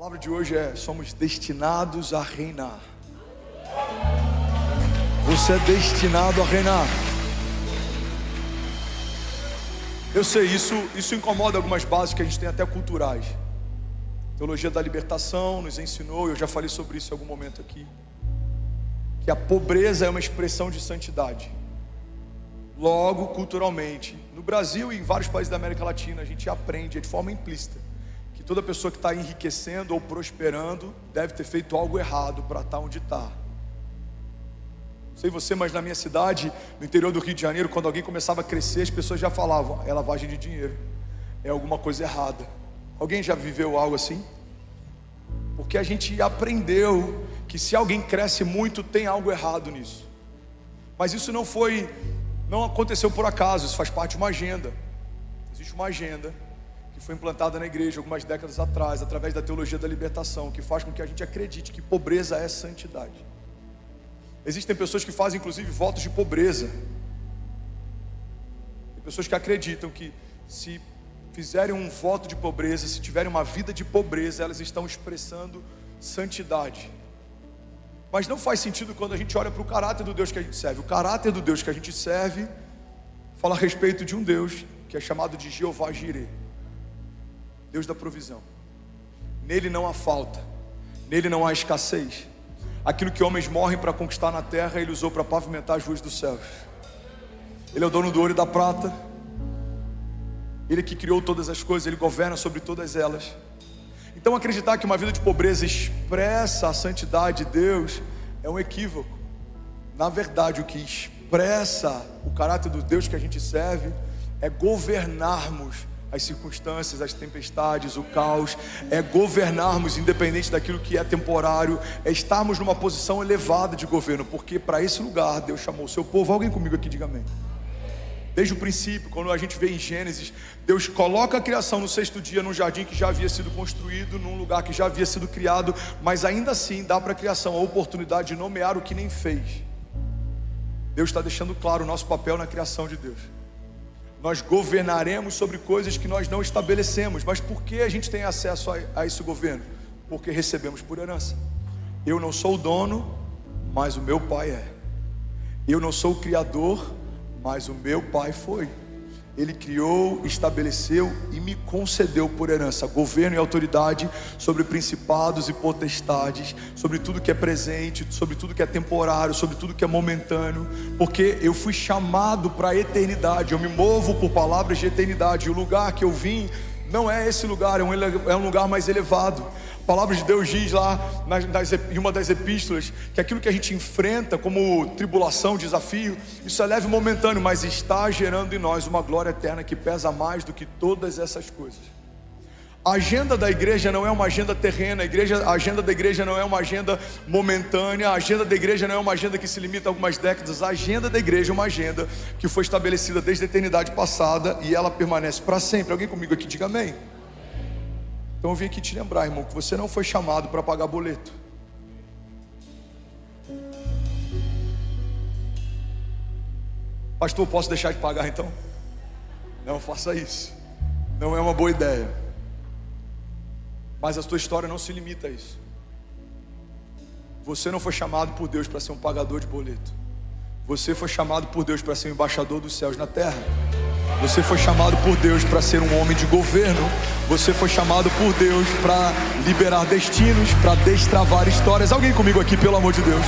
palavra de hoje é: somos destinados a reinar. Você é destinado a reinar. Eu sei, isso incomoda algumas bases que a gente tem até culturais. A teologia da libertação nos ensinou, eu já falei sobre isso em algum momento aqui, que a pobreza é uma expressão de santidade. Logo, culturalmente, no Brasil e em vários países da América Latina, a gente aprende de forma implícita que toda pessoa que está enriquecendo ou prosperando deve ter feito algo errado para estar onde está. Não sei você, mas na minha cidade, no interior do Rio de Janeiro, quando alguém começava a crescer, as pessoas já falavam: é lavagem de dinheiro, é alguma coisa errada. Alguém já viveu algo assim? Porque a gente aprendeu que se alguém cresce muito, tem algo errado nisso. Mas isso não aconteceu por acaso, isso faz parte de uma agenda. Existe uma agenda que foi implantada na igreja algumas décadas atrás, através da teologia da libertação, que faz com que a gente acredite que pobreza é santidade. Existem pessoas que fazem inclusive votos de pobreza. Tem pessoas que acreditam que se fizerem um voto de pobreza, se tiverem uma vida de pobreza, elas estão expressando santidade. Mas não faz sentido quando a gente olha para o caráter do Deus que a gente serve. O caráter do Deus que a gente serve fala a respeito de um Deus que é chamado de Jeová Jireh, Deus da provisão. Nele não há falta, nele não há escassez. Aquilo que homens morrem para conquistar na terra, Ele usou para pavimentar as ruas dos céus. Ele é o dono do ouro e da prata. Ele que criou todas as coisas, Ele governa sobre todas elas. Então acreditar que uma vida de pobreza expressa a santidade de Deus é um equívoco. Na verdade, o que expressa o caráter do Deus que a gente serve é governarmos as circunstâncias, as tempestades, o caos, é governarmos independente daquilo que é temporário, é estarmos numa posição elevada de governo, porque para esse lugar Deus chamou o seu povo. Alguém comigo aqui, diga amém. Desde o princípio, quando a gente vê em Gênesis, Deus coloca a criação no sexto dia num jardim que já havia sido construído, num lugar que já havia sido criado, mas ainda assim dá para a criação a oportunidade de nomear o que nem fez. Deus está deixando claro o nosso papel na criação de Deus. Nós governaremos sobre coisas que nós não estabelecemos. Mas por que a gente tem acesso a esse governo? Porque recebemos por herança. Eu não sou o dono, mas o meu pai é. Eu não sou o criador, mas o meu pai foi. Ele criou, estabeleceu e me concedeu por herança governo e autoridade sobre principados e potestades, sobre tudo que é presente, sobre tudo que é temporário, sobre tudo que é momentâneo, porque eu fui chamado para a eternidade. Eu me movo por palavras de eternidade. O lugar que eu vim não é esse lugar, é um lugar mais elevado. A palavra de Deus diz lá em uma das epístolas que aquilo que a gente enfrenta como tribulação, desafio, isso é leve e momentâneo, mas está gerando em nós uma glória eterna que pesa mais do que todas essas coisas. A agenda da igreja não é uma agenda terrena, a agenda da igreja não é uma agenda momentânea, a agenda da igreja não é uma agenda que se limita a algumas décadas. A agenda da igreja é uma agenda que foi estabelecida desde a eternidade passada e ela permanece para sempre. Alguém comigo aqui, diga amém. Então eu vim aqui te lembrar, irmão, que você não foi chamado para pagar boleto. Pastor, posso deixar de pagar então? Não faça isso. Não é uma boa ideia. Mas a tua história não se limita a isso. Você não foi chamado por Deus para ser um pagador de boleto. Você foi chamado por Deus para ser um embaixador dos céus na terra. Você foi chamado por Deus para ser um homem de governo. Você foi chamado por Deus para liberar destinos, para destravar histórias. Alguém comigo aqui, pelo amor de Deus.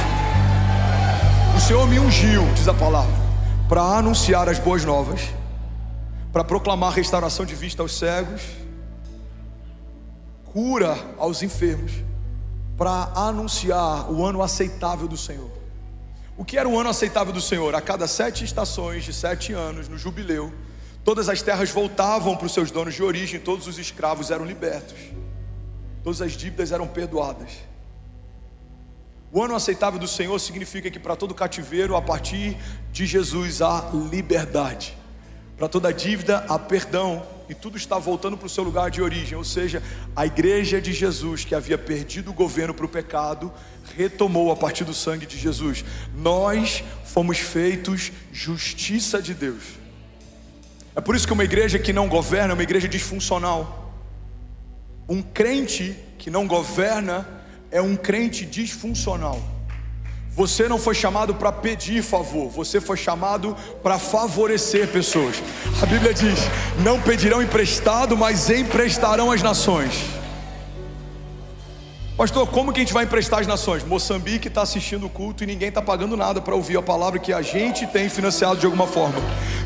O Senhor me ungiu, diz a palavra, para anunciar as boas novas, para proclamar restauração de vista aos cegos, cura aos enfermos, para anunciar o ano aceitável do Senhor. O que era o ano aceitável do Senhor? A cada 7 estações de 7 anos, no jubileu, todas as terras voltavam para os seus donos de origem, todos os escravos eram libertos, todas as dívidas eram perdoadas. O ano aceitável do Senhor significa que para todo cativeiro, a partir de Jesus, há liberdade. Para toda dívida, há perdão, e tudo está voltando para o seu lugar de origem. Ou seja, a igreja de Jesus, que havia perdido o governo para o pecado, retomou a partir do sangue de Jesus. Nós fomos feitos justiça de Deus. É por isso que uma igreja que não governa é uma igreja disfuncional. Um crente que não governa é um crente disfuncional. Você não foi chamado para pedir favor, você foi chamado para favorecer pessoas. A Bíblia diz: não pedirão emprestado, mas emprestarão às nações. Pastor, como que a gente vai emprestar às nações? Moçambique está assistindo o culto e ninguém está pagando nada para ouvir a palavra que a gente tem financiado de alguma forma.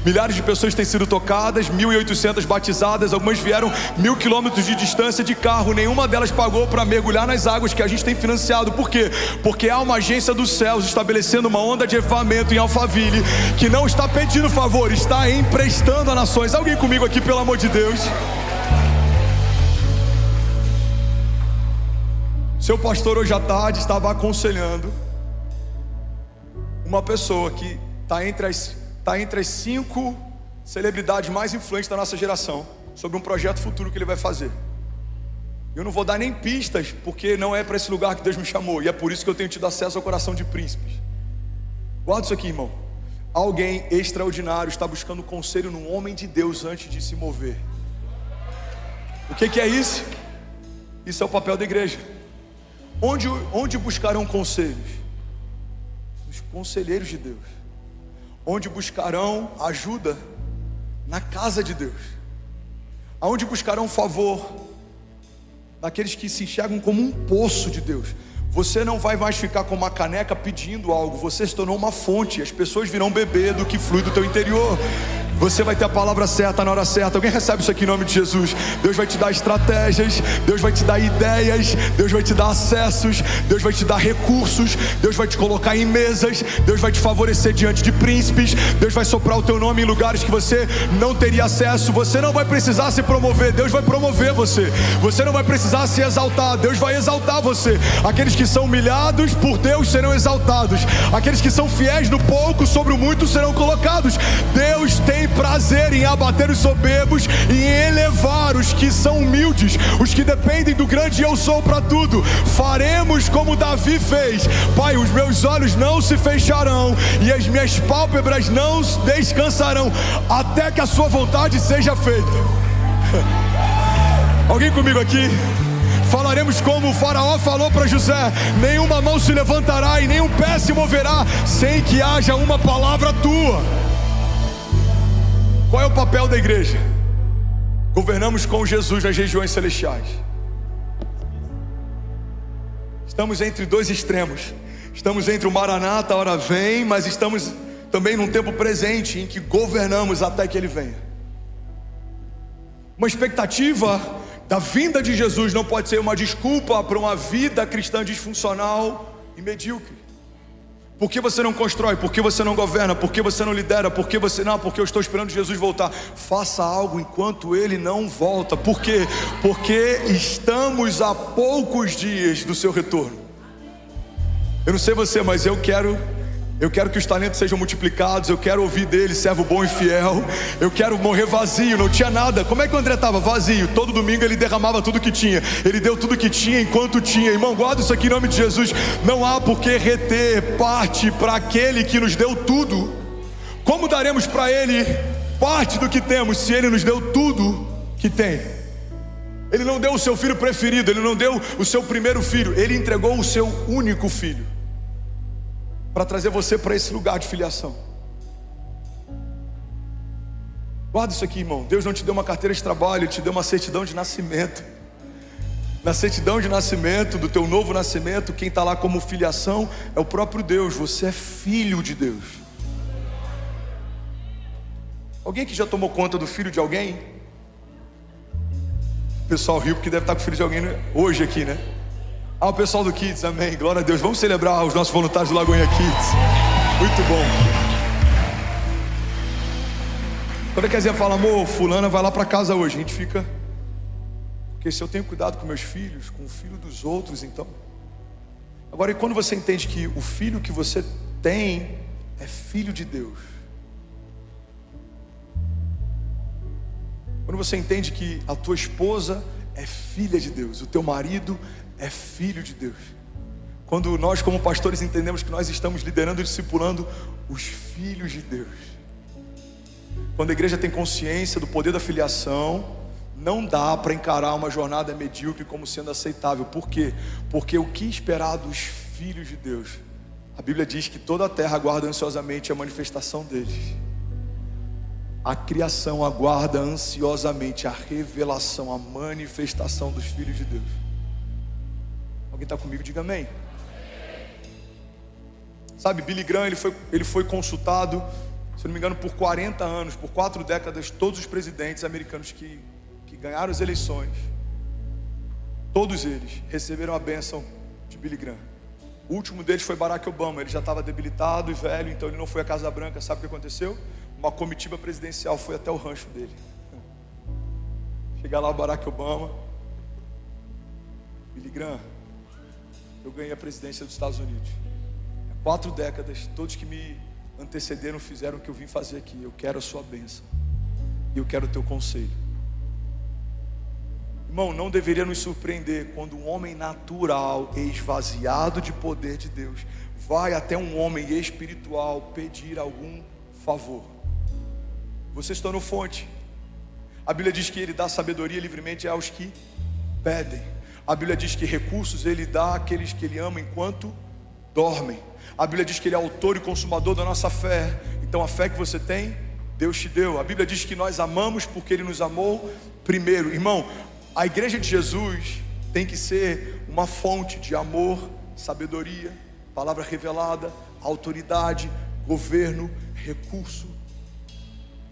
Milhares de pessoas têm sido tocadas, 1.800 batizadas, algumas vieram 1.000 quilômetros de distância de carro, nenhuma delas pagou para mergulhar nas águas que a gente tem financiado. Por quê? Porque há uma agência dos céus estabelecendo uma onda de avivamento em Alphaville, que não está pedindo favor, está emprestando a nações. Alguém comigo aqui, pelo amor de Deus? Seu pastor hoje à tarde estava aconselhando uma pessoa que está entre as 5 celebridades mais influentes da nossa geração, sobre um projeto futuro que ele vai fazer. Eu não vou dar nem pistas, porque não é para esse lugar que Deus me chamou, e é por isso que eu tenho tido acesso ao coração de príncipes. Guarda isso aqui, irmão. Alguém extraordinário está buscando conselho num homem de Deus antes de se mover. O que é isso? Isso é o papel da igreja. Onde buscarão conselhos? Os conselheiros de Deus. Onde buscarão ajuda? Na casa de Deus. Aonde buscarão favor? Daqueles que se enxergam como um poço de Deus. Você não vai mais ficar com uma caneca pedindo algo. Você se tornou uma fonte. As pessoas virão beber do que flui do teu interior. Você vai ter a palavra certa na hora certa. Alguém recebe isso aqui em nome de Jesus? Deus vai te dar estratégias, Deus vai te dar ideias, Deus vai te dar acessos, Deus vai te dar recursos, Deus vai te colocar em mesas, Deus vai te favorecer diante de príncipes, Deus vai soprar o teu nome em lugares que você não teria acesso. Você não vai precisar se promover, Deus vai promover você. Você não vai precisar se exaltar, Deus vai exaltar você. Aqueles que são humilhados por Deus serão exaltados. Aqueles que são fiéis no pouco, sobre o muito serão colocados. Deus tem prazer em abater os soberbos e em elevar os que são humildes, os que dependem do grande eu sou para tudo. Faremos como Davi fez. Pai, os meus olhos não se fecharão e as minhas pálpebras não descansarão até que a sua vontade seja feita. Alguém comigo aqui? Falaremos como o faraó falou para José: nenhuma mão se levantará e nenhum pé se moverá sem que haja uma palavra tua. Qual é o papel da igreja? Governamos com Jesus nas regiões celestiais. Estamos entre dois extremos. Estamos entre o Maranata, a hora vem, mas estamos também num tempo presente em que governamos até que Ele venha. Uma expectativa da vinda de Jesus não pode ser uma desculpa para uma vida cristã disfuncional e medíocre. Por que você não constrói? Por que você não governa? Por que você não lidera? Por que você não? Porque eu estou esperando Jesus voltar. Faça algo enquanto Ele não volta. Por quê? Porque estamos a poucos dias do seu retorno. Eu não sei você, mas eu quero que os talentos sejam multiplicados. Eu quero ouvir dele, servo bom e fiel. Eu quero morrer vazio, não tinha nada. Como é que o André estava? Vazio. Todo domingo ele derramava tudo que tinha. Ele deu tudo que tinha enquanto tinha. Irmão, guarda isso aqui em nome de Jesus. Não há por que reter parte para aquele que nos deu tudo. Como daremos para ele parte do que temos se ele nos deu tudo que tem? Ele não deu o seu filho preferido, ele não deu o seu primeiro filho, ele entregou o seu único filho para trazer você para esse lugar de filiação. Guarda isso aqui, irmão. Deus não te deu uma carteira de trabalho, Ele te deu uma certidão de nascimento. Na certidão de nascimento, do teu novo nascimento, quem está lá como filiação é o próprio Deus. Você é filho de Deus. Alguém que já tomou conta do filho de alguém? O pessoal riu porque deve estar com o filho de alguém hoje aqui, né? O pessoal do Kids, amém, glória a Deus. Vamos celebrar os nossos voluntários do Lagoinha Kids. Muito bom. Quando a Kézia fala: amor, fulana vai lá para casa hoje, a gente fica, porque se eu tenho cuidado com meus filhos, com o filho dos outros, então. Agora, e quando você entende que o filho que você tem é filho de Deus? Quando você entende que a tua esposa é filha de Deus, o teu marido é filho de Deus. Quando nós como pastores entendemos que nós estamos liderando e discipulando os filhos de Deus. Quando a igreja tem consciência do poder da filiação, Não dá para encarar uma jornada medíocre como sendo aceitável. Por quê? Porque o que esperar dos filhos de Deus? A Bíblia diz que toda a terra aguarda ansiosamente a manifestação deles. A criação aguarda ansiosamente a revelação, a manifestação dos filhos de Deus. Alguém está comigo? Diga amém. Sabe, Billy Graham, ele foi consultado, se não me engano, por 40 anos, por 4 décadas, todos os presidentes americanos que ganharam as eleições, todos eles receberam a bênção de Billy Graham. O último deles foi Barack Obama. Ele já estava debilitado e velho, então ele não foi à Casa Branca. Sabe o que aconteceu? Uma comitiva presidencial foi até o rancho dele. Chegar lá o Barack Obama: Billy Graham, eu ganhei a presidência dos Estados Unidos. Há 4 décadas, todos que me antecederam fizeram o que eu vim fazer aqui. Eu quero a sua bênção e eu quero o teu conselho. Irmão, não deveria nos surpreender quando um homem natural, esvaziado de poder de Deus, vai até um homem espiritual pedir algum favor. Você se tornou fonte. A Bíblia diz que Ele dá sabedoria livremente aos que pedem. A Bíblia diz que recursos Ele dá àqueles que Ele ama enquanto dormem. A Bíblia diz que Ele é autor e consumador da nossa fé. Então a fé que você tem, Deus te deu. A Bíblia diz que nós amamos porque Ele nos amou primeiro. Irmão, a igreja de Jesus tem que ser uma fonte de amor, sabedoria, palavra revelada, autoridade, governo, recurso.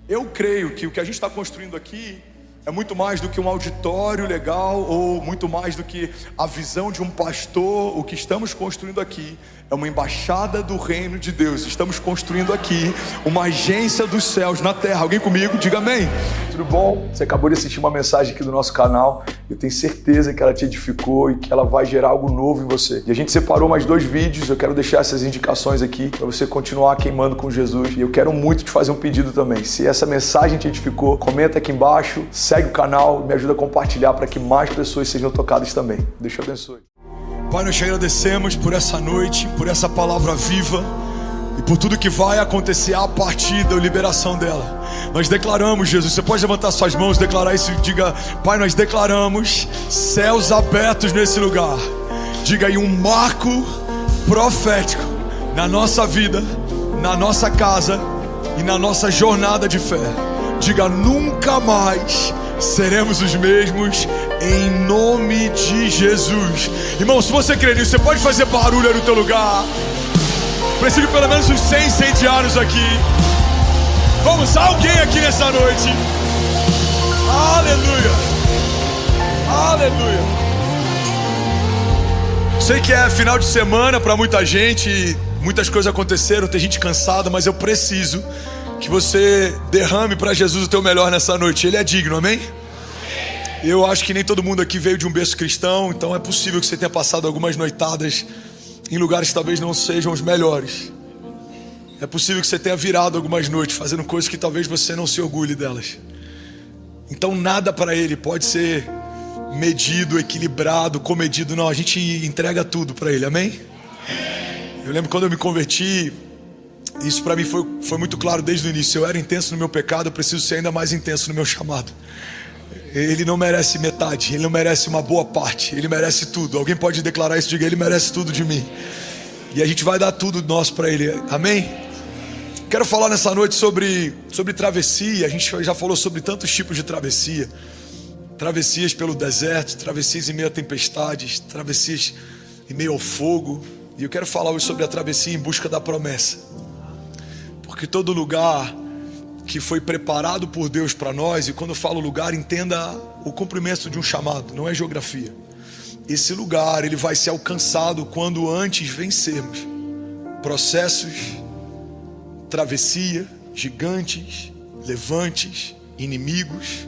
Eu creio que o que a gente está construindo aqui é muito mais do que um auditório legal, ou muito mais do que a visão de um pastor. O que estamos construindo aqui é uma embaixada do reino de Deus. Estamos construindo aqui uma agência dos céus na terra. Alguém comigo? Diga amém. Tudo bom? Você acabou de assistir uma mensagem aqui do nosso canal. Eu tenho certeza que ela te edificou e que ela vai gerar algo novo em você. E a gente separou mais 2 vídeos. Eu quero deixar essas indicações aqui para você continuar queimando com Jesus. E eu quero muito te fazer um pedido também. Se essa mensagem te edificou, comenta aqui embaixo, segue o canal, me ajuda a compartilhar para que mais pessoas sejam tocadas também. Deus te abençoe. Pai, nós te agradecemos por essa noite, por essa palavra viva e por tudo que vai acontecer a partir da liberação dela. Nós declaramos, Jesus, você pode levantar suas mãos, declarar isso e diga: Pai, nós declaramos céus abertos nesse lugar. Diga aí: um marco profético na nossa vida, na nossa casa e na nossa jornada de fé. Diga: nunca mais seremos os mesmos, em nome de Jesus. Irmão, se você crê nisso, você pode fazer barulho aí no teu lugar. Preciso de pelo menos uns 100 incendiários aqui. Vamos, alguém aqui nessa noite. Aleluia, aleluia. Sei que é final de semana para muita gente, muitas coisas aconteceram, tem gente cansada, mas eu preciso que você derrame para Jesus o teu melhor nessa noite. Ele é digno, amém? Eu acho que nem todo mundo aqui veio de um berço cristão, então é possível que você tenha passado algumas noitadas em lugares que talvez não sejam os melhores. É possível que você tenha virado algumas noites fazendo coisas que talvez você não se orgulhe delas. Então nada para Ele pode ser medido, equilibrado, comedido. Não, a gente entrega tudo para Ele, amém? Eu lembro quando eu me converti, isso para mim foi muito claro desde o início. Eu era intenso no meu pecado, eu preciso ser ainda mais intenso no meu chamado. Ele não merece metade, Ele não merece uma boa parte, Ele merece tudo. Alguém pode declarar isso? Diga: Ele merece tudo de mim. E a gente vai dar tudo nosso para Ele, amém? Quero falar nessa noite sobre travessia. A gente já falou sobre tantos tipos de travessia. Travessias pelo deserto, travessias em meio a tempestades, travessias em meio ao fogo. E eu quero falar hoje sobre a travessia em busca da promessa. Porque todo lugar que foi preparado por Deus para nós, e quando eu falo lugar, entenda o cumprimento de um chamado, não é geografia. Esse lugar, ele vai ser alcançado quando antes vencermos processos, travessia, gigantes, levantes, inimigos.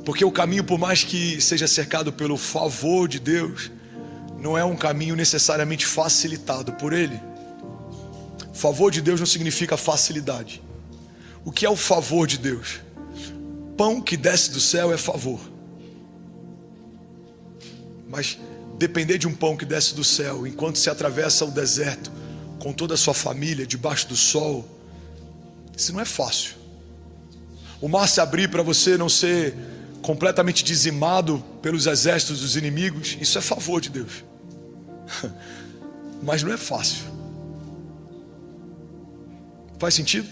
Porque o caminho, por mais que seja cercado pelo favor de Deus, não é um caminho necessariamente facilitado por Ele. Favor de Deus não significa facilidade. O que é o favor de Deus? Pão que desce do céu é favor. Mas depender de um pão que desce do céu enquanto se atravessa o deserto com toda a sua família, debaixo do sol, isso não é fácil. O mar se abrir para você não ser completamente dizimado pelos exércitos dos inimigos, isso é favor de Deus. Mas não é fácil. Faz sentido?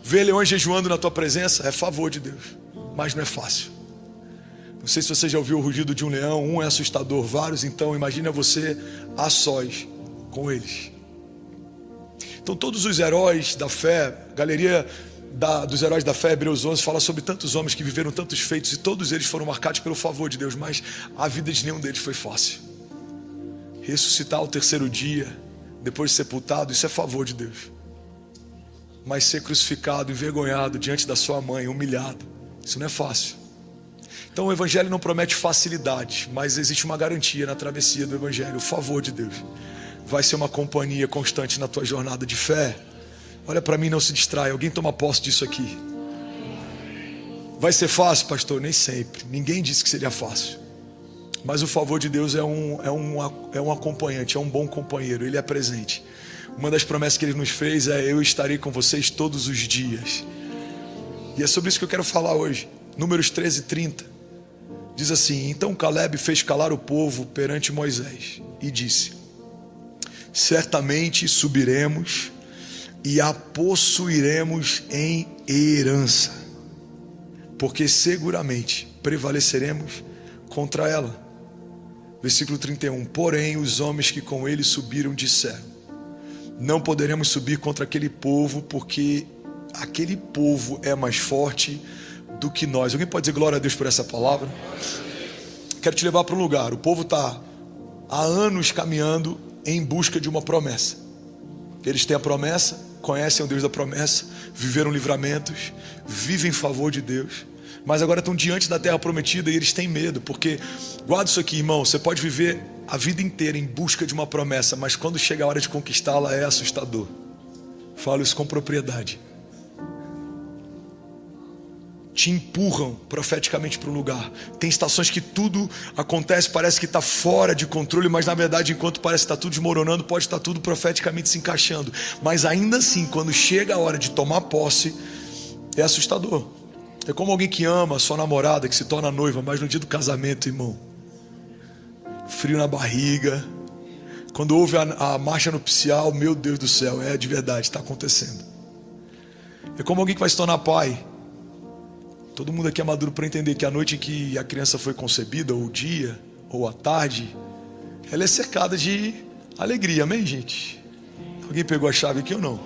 Ver leões jejuando na tua presença é favor de Deus, mas não é fácil. Não sei se você já ouviu o rugido de um leão. Um é assustador, vários então. Imagina você a sós com eles. Então todos os heróis da fé, galeria dos heróis da fé, Hebreus 11, fala sobre tantos homens que viveram tantos feitos, e todos eles foram marcados pelo favor de Deus, mas a vida de nenhum deles foi fácil. Ressuscitar ao terceiro dia, depois de sepultado, isso é favor de Deus. Mas ser crucificado, envergonhado diante da sua mãe, humilhado, isso não é fácil. Então o Evangelho não promete facilidade, mas existe uma garantia na travessia do Evangelho. O favor de Deus vai ser uma companhia constante na tua jornada de fé. Olha para mim, não se distrai. Alguém toma posse disso aqui. Vai ser fácil, pastor? Nem sempre. Ninguém disse que seria fácil. Mas o favor de Deus é um acompanhante, é um bom companheiro. Ele é presente. Uma das promessas que Ele nos fez é: eu estarei com vocês todos os dias. E é sobre isso que eu quero falar hoje. Números 13:30 diz assim: então Caleb fez calar o povo perante Moisés e disse: certamente subiremos e a possuiremos em herança, porque seguramente prevaleceremos contra ela. Versículo 31: porém os homens que com ele subiram disseram: não poderemos subir contra aquele povo, porque aquele povo é mais forte do que nós. Alguém pode dizer glória a Deus por essa palavra? Quero te levar para um lugar. O povo está há anos caminhando em busca de uma promessa. Eles têm a promessa, conhecem o Deus da promessa, viveram livramentos, vivem em favor de Deus, mas agora estão diante da terra prometida e eles têm medo, porque, guarda isso aqui, irmão, você pode viver a vida inteira em busca de uma promessa, mas quando chega a hora de conquistá-la é assustador. Falo isso com propriedade. Te empurram profeticamente para um lugar. Tem estações que tudo acontece, parece que está fora de controle, mas na verdade, enquanto parece que está tudo desmoronando, pode estar tudo profeticamente se encaixando. Mas ainda assim, quando chega a hora de tomar posse, é assustador. É como alguém que ama a sua namorada, que se torna noiva, mas no dia do casamento, irmão, frio na barriga. Quando houve a marcha nupcial, meu Deus do céu, é de verdade, está acontecendo. É como alguém que vai se tornar pai. Todo mundo aqui é maduro para entender que a noite em que a criança foi concebida, ou o dia, ou a tarde, ela é cercada de alegria, amém, gente? Alguém pegou a chave aqui ou não?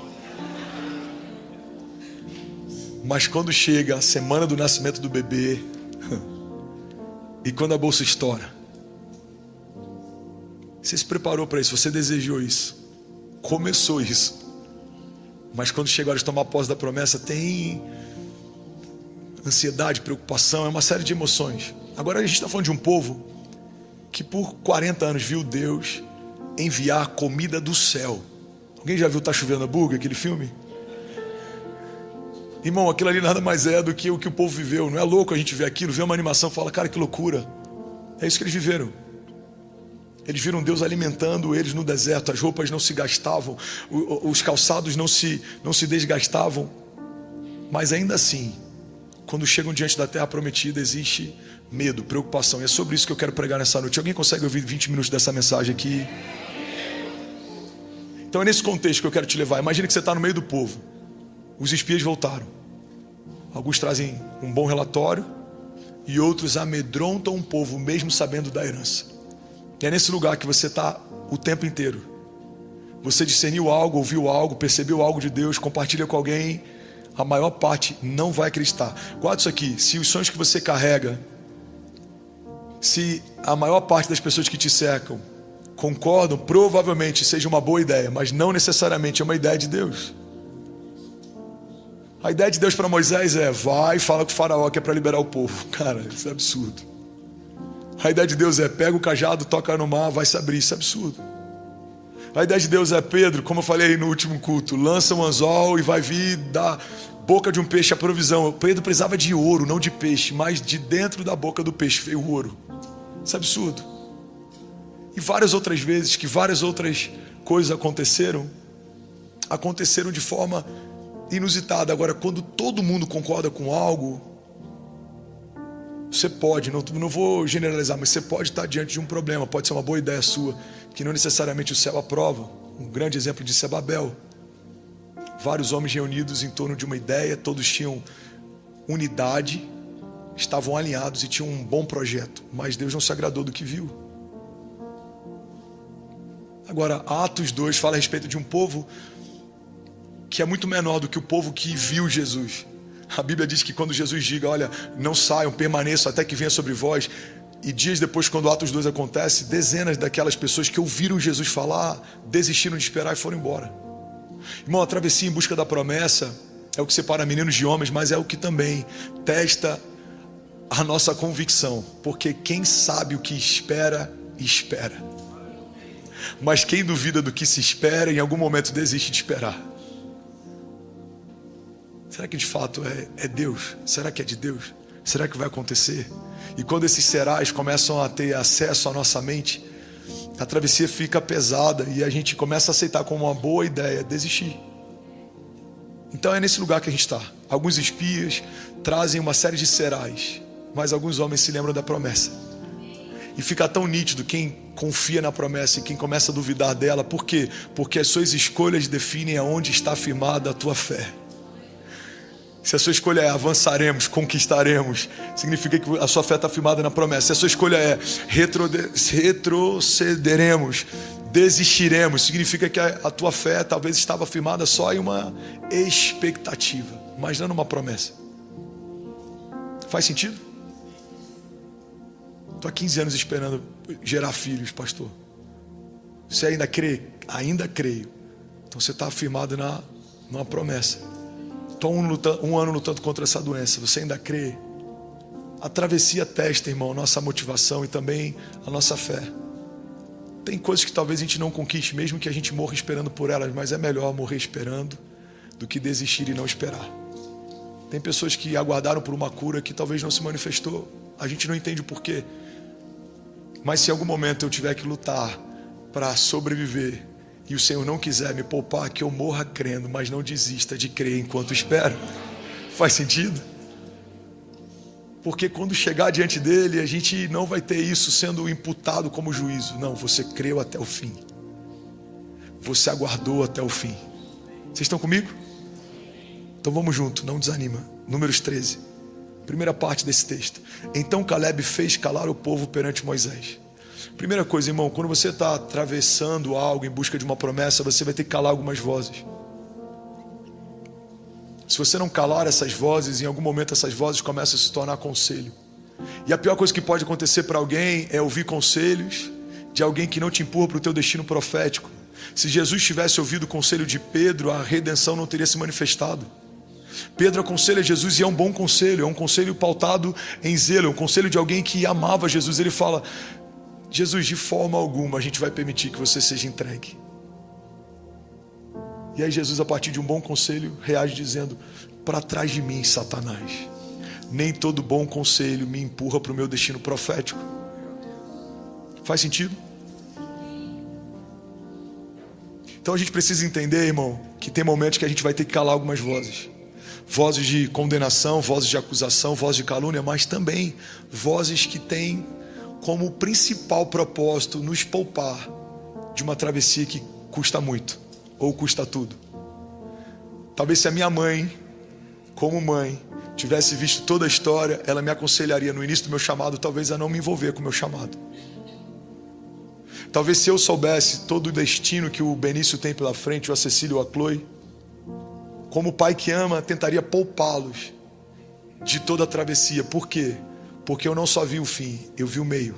Mas quando chega a semana do nascimento do bebê, e quando a bolsa estoura, você se preparou para isso, você desejou isso, começou isso, mas quando chega a hora de tomar posse da promessa, tem ansiedade, preocupação, é uma série de emoções. Agora a gente está falando de um povo que por 40 anos viu Deus enviar comida do céu. Alguém já viu Tá Chovendo Hambúrguer, aquele filme? Irmão, aquilo ali nada mais é do que o povo viveu. Não é louco a gente ver aquilo, ver uma animação e falar: cara, que loucura. É isso que eles viveram. Eles viram Deus alimentando eles no deserto. As roupas não se gastavam, os calçados não se desgastavam. Mas ainda assim, quando chegam diante da terra prometida, existe medo, preocupação. E é sobre isso que eu quero pregar nessa noite. Alguém consegue ouvir 20 minutos dessa mensagem aqui? Então é nesse contexto que eu quero te levar. Imagina que você está no meio do povo. Os espias voltaram. Alguns trazem um bom relatório e outros amedrontam o povo, mesmo sabendo da herança. E é nesse lugar que você está o tempo inteiro. Você discerniu algo, ouviu algo, percebeu algo de Deus, compartilha com alguém. A maior parte não vai acreditar. Guarda isso aqui: se os sonhos que você carrega, se a maior parte das pessoas que te cercam concordam, provavelmente seja uma boa ideia, mas não necessariamente é uma ideia de Deus. A ideia de Deus para Moisés é: vai, fala com o faraó que é para liberar o povo. Cara, isso é absurdo. A ideia de Deus é: pega o cajado, toca no mar, vai se abrir. Isso é absurdo. A ideia de Deus é: Pedro, como eu falei no último culto, lança um anzol e vai vir da boca de um peixe a provisão. Pedro precisava de ouro, não de peixe, mas de dentro da boca do peixe veio o ouro. Isso é absurdo. E várias outras vezes que várias outras coisas aconteceram de forma inusitada. Agora, quando todo mundo concorda com algo, Você pode, não vou generalizar, mas você pode estar diante de um problema, pode ser uma boa ideia sua, que não necessariamente o céu aprova. Um grande exemplo disso é Babel. Vários homens reunidos em torno de uma ideia, todos tinham unidade, estavam alinhados e tinham um bom projeto, mas Deus não se agradou do que viu. Agora, Atos 2 fala a respeito de um povo que é muito menor do que o povo que viu Jesus. A Bíblia diz que quando Jesus diga, olha, não saiam, permaneçam até que venha sobre vós, e dias depois, quando Atos 2 acontece, dezenas daquelas pessoas que ouviram Jesus falar, desistiram de esperar e foram embora. Irmão, a travessia em busca da promessa é o que separa meninos de homens, mas é o que também testa a nossa convicção, porque quem sabe o que espera, espera. Mas quem duvida do que se espera, em algum momento desiste de esperar. Será que de fato é Deus? Será que é de Deus? Será que vai acontecer? E quando esses serás começam a ter acesso à nossa mente, a travessia fica pesada e a gente começa a aceitar como uma boa ideia desistir. Então é nesse lugar que a gente está. Alguns espias trazem uma série de serás, mas alguns homens se lembram da promessa. E fica tão nítido quem confia na promessa e quem começa a duvidar dela. Por quê? Porque as suas escolhas definem aonde está firmada a tua fé. Se a sua escolha é avançaremos, conquistaremos, significa que a sua fé está firmada na promessa. Se a sua escolha é retrocederemos, desistiremos, significa que a tua fé talvez estava firmada só em uma expectativa, mas não numa promessa. Faz sentido? Estou há 15 anos esperando gerar filhos, pastor. Você ainda crê? Ainda creio. Então você está firmado numa promessa. Estou um ano lutando contra essa doença. Você ainda crê? A travessia testa, irmão, a nossa motivação e também a nossa fé. Tem coisas que talvez a gente não conquiste, mesmo que a gente morra esperando por elas, mas é melhor morrer esperando do que desistir e não esperar. Tem pessoas que aguardaram por uma cura que talvez não se manifestou. A gente não entende o porquê. Mas se em algum momento eu tiver que lutar para sobreviver e o Senhor não quiser me poupar, que eu morra crendo, mas não desista de crer enquanto espero. Faz sentido? Porque quando chegar diante dele, a gente não vai ter isso sendo imputado como juízo. Não, você creu até o fim. Você aguardou até o fim. Vocês estão comigo? Então vamos junto, não desanima. Números 13. Primeira parte desse texto. Então Caleb fez calar o povo perante Moisés. Primeira coisa, irmão, quando você está atravessando algo em busca de uma promessa, você vai ter que calar algumas vozes. Se você não calar essas vozes, em algum momento essas vozes começam a se tornar conselho. E a pior coisa que pode acontecer para alguém é ouvir conselhos de alguém que não te empurra para o teu destino profético. Se Jesus tivesse ouvido o conselho de Pedro, a redenção não teria se manifestado. Pedro aconselha Jesus e é um bom conselho, é um conselho pautado em zelo, é um conselho de alguém que amava Jesus. Ele fala: Jesus, de forma alguma a gente vai permitir que você seja entregue. E aí Jesus, a partir de um bom conselho, reage dizendo: para trás de mim, Satanás. Nem todo bom conselho me empurra para o meu destino profético. Faz sentido? Então a gente precisa entender, irmão, que tem momentos que a gente vai ter que calar algumas vozes. Vozes de condenação, vozes de acusação, vozes de calúnia, mas também vozes que têm como principal propósito nos poupar de uma travessia que custa muito ou custa tudo. Talvez se a minha mãe, como mãe, tivesse visto toda a história, ela me aconselharia no início do meu chamado, talvez a não me envolver com o meu chamado. Talvez se eu soubesse todo o destino que o Benício tem pela frente, ou a Cecília ou a Chloe, como pai que ama, tentaria poupá-los de toda a travessia. Por quê? Porque eu não só vi o fim, eu vi o meio.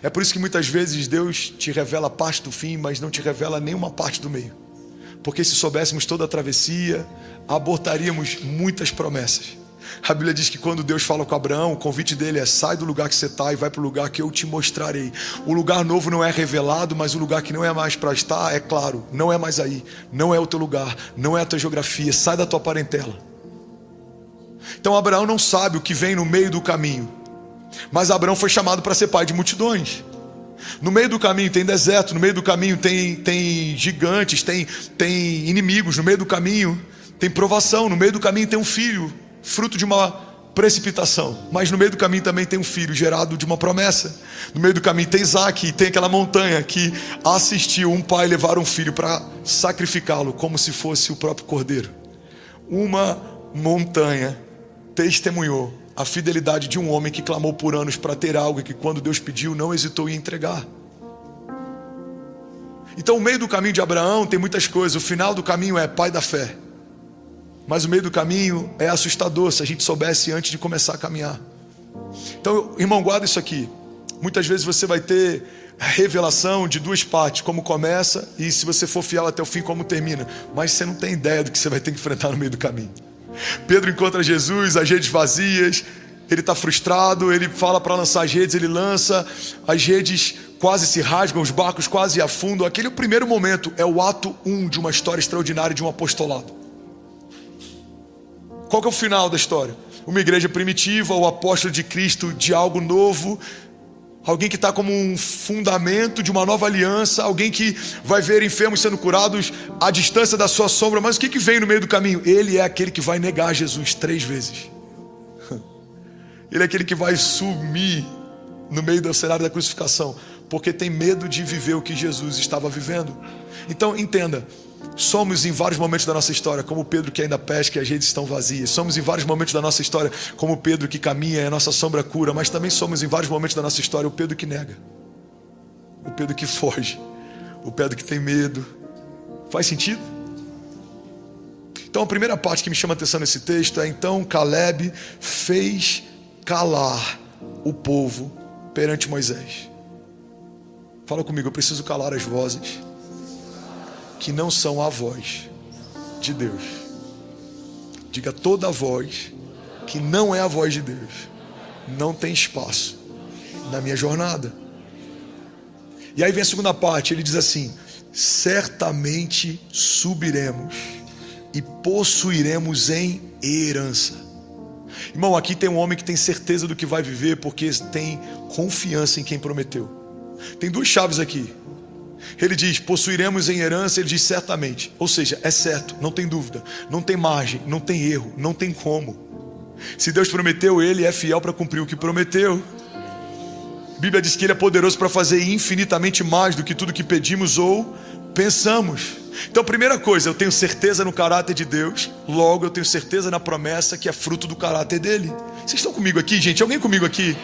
É por isso que muitas vezes Deus te revela parte do fim, mas não te revela nenhuma parte do meio. Porque se soubéssemos toda a travessia, abortaríamos muitas promessas. A Bíblia diz que quando Deus fala com Abraão, o convite dele é: sai do lugar que você está e vai para o lugar que eu te mostrarei. O lugar novo não é revelado, mas o lugar que não é mais para estar, é claro, não é mais aí, não é o teu lugar, não é a tua geografia, sai da tua parentela. Então Abraão não sabe o que vem no meio do caminho, mas Abraão foi chamado para ser pai de multidões. No meio do caminho tem deserto, no meio do caminho tem gigantes, tem inimigos, no meio do caminho tem provação, no meio do caminho tem um filho, fruto de uma precipitação. Mas no meio do caminho também tem um filho gerado de uma promessa. No meio do caminho tem Isaac, e tem aquela montanha que assistiu um pai levar um filho para sacrificá-lo como se fosse o próprio cordeiro. Uma montanha testemunhou a fidelidade de um homem que clamou por anos para ter algo e que quando Deus pediu não hesitou em entregar. Então o meio do caminho de Abraão tem muitas coisas. O final do caminho é pai da fé, mas o meio do caminho é assustador se a gente soubesse antes de começar a caminhar. Então, irmão, guarda isso aqui. Muitas vezes você vai ter a revelação de duas partes, como começa e, se você for fiel até o fim, como termina. Mas você não tem ideia do que você vai ter que enfrentar no meio do caminho. Pedro encontra Jesus, as redes vazias, ele está frustrado, ele fala para lançar as redes, ele lança, as redes quase se rasgam, os barcos quase afundam. Aquele primeiro momento é o ato 1 de uma história extraordinária de um apostolado. Qual que é o final da história? Uma igreja primitiva, o apóstolo de Cristo de algo novo, alguém que está como um fundamento de uma nova aliança, alguém que vai ver enfermos sendo curados à distância da sua sombra. Mas o que vem no meio do caminho? Ele é aquele que vai negar Jesus 3 vezes. Ele é aquele que vai sumir no meio do cenário da crucificação, porque tem medo de viver o que Jesus estava vivendo. Então entenda, somos em vários momentos da nossa história como Pedro que ainda pesca e as redes estão vazias. Somos em vários momentos da nossa história como Pedro que caminha e a nossa sombra cura. Mas também somos em vários momentos da nossa história o Pedro que nega, o Pedro que foge, o Pedro que tem medo. Faz sentido? Então a primeira parte que me chama a atenção nesse texto é: então Caleb fez calar o povo perante Moisés. Fala comigo, eu preciso calar as vozes que não são a voz de Deus. Diga: toda voz que não é a voz de Deus não tem espaço na minha jornada. E aí vem a segunda parte, ele diz assim: certamente subiremos e possuiremos em herança. Irmão, aqui tem um homem que tem certeza do que vai viver porque tem confiança em quem prometeu. Tem duas chaves aqui. Ele diz: possuiremos em herança. Ele diz certamente, ou seja, é certo, não tem dúvida, não tem margem, não tem erro, não tem como. Se Deus prometeu, Ele é fiel para cumprir o que prometeu. A Bíblia diz que Ele é poderoso para fazer infinitamente mais do que tudo que pedimos ou pensamos. Então, primeira coisa, eu tenho certeza no caráter de Deus, logo eu tenho certeza na promessa que é fruto do caráter dele. Vocês estão comigo aqui, gente? Alguém comigo aqui?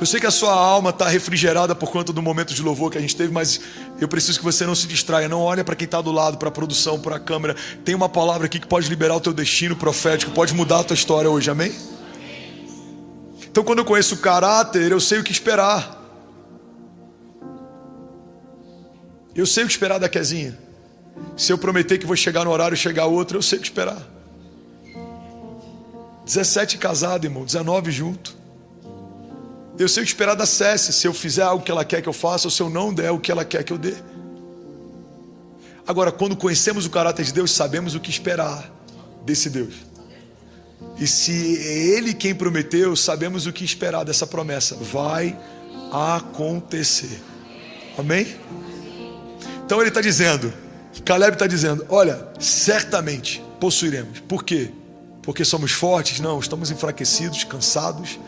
Eu sei que a sua alma está refrigerada por conta do momento de louvor que a gente teve, mas eu preciso que você não se distraia. Não olha para quem está do lado, para a produção, para a câmera. Tem uma palavra aqui que pode liberar o teu destino profético, pode mudar a tua história hoje, amém? Então, quando eu conheço o caráter, eu sei o que esperar. Eu sei o que esperar da Kezinha. Se eu prometer que vou chegar no horário e chegar outro, eu sei o que esperar. 17 casado, irmão, 19 junto. Eu sei o que esperar da Cécia, se eu fizer algo que ela quer que eu faça, ou se eu não der o que ela quer que eu dê. Agora, quando conhecemos o caráter de Deus, sabemos o que esperar desse Deus. E se é Ele quem prometeu, sabemos o que esperar dessa promessa. Vai acontecer. Amém? Então ele está dizendo, Caleb está dizendo: olha, certamente possuiremos. Por quê? Porque somos fortes? Não, estamos enfraquecidos, cansados.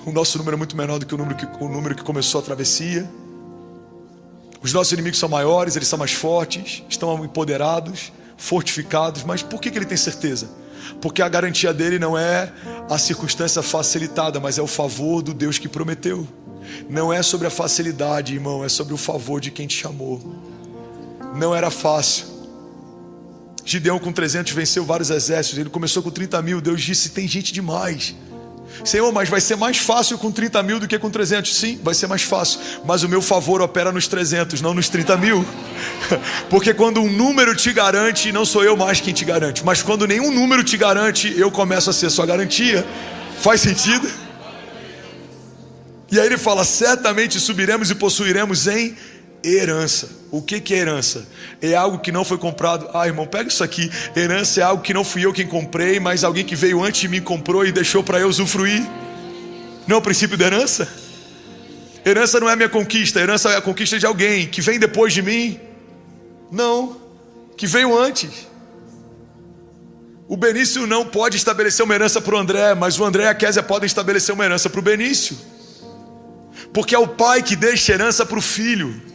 O nosso número é muito menor do que o número que começou a travessia. Os nossos inimigos são maiores, eles são mais fortes, estão empoderados, fortificados. Mas por que ele tem certeza? Porque a garantia dele não é a circunstância facilitada, mas é o favor do Deus que prometeu. Não é sobre a facilidade, irmão, é sobre o favor de quem te chamou. Não era fácil. Gideão com 300 venceu vários exércitos. Ele começou com 30 mil. Deus disse: tem gente demais. Senhor, mas vai ser mais fácil com 30 mil do que com 300. Sim, vai ser mais fácil. Mas o meu favor opera nos 300, não nos 30 mil. Porque quando um número te garante, não sou eu mais quem te garante. Mas quando nenhum número te garante, eu começo a ser sua garantia. Faz sentido? E aí ele fala: certamente subiremos e possuiremos em herança. O que é herança? É algo que não foi comprado. Irmão, pega isso aqui. Herança é algo que não fui eu quem comprei, mas alguém que veio antes de mim comprou e deixou para eu usufruir. Não é o princípio da herança? Herança não é a minha conquista. Herança é a conquista de alguém que vem depois de mim. Não, que veio antes. O Benício não pode estabelecer uma herança para o André, mas o André e a Késia podem estabelecer uma herança para o Benício, porque é o pai que deixa herança para o filho.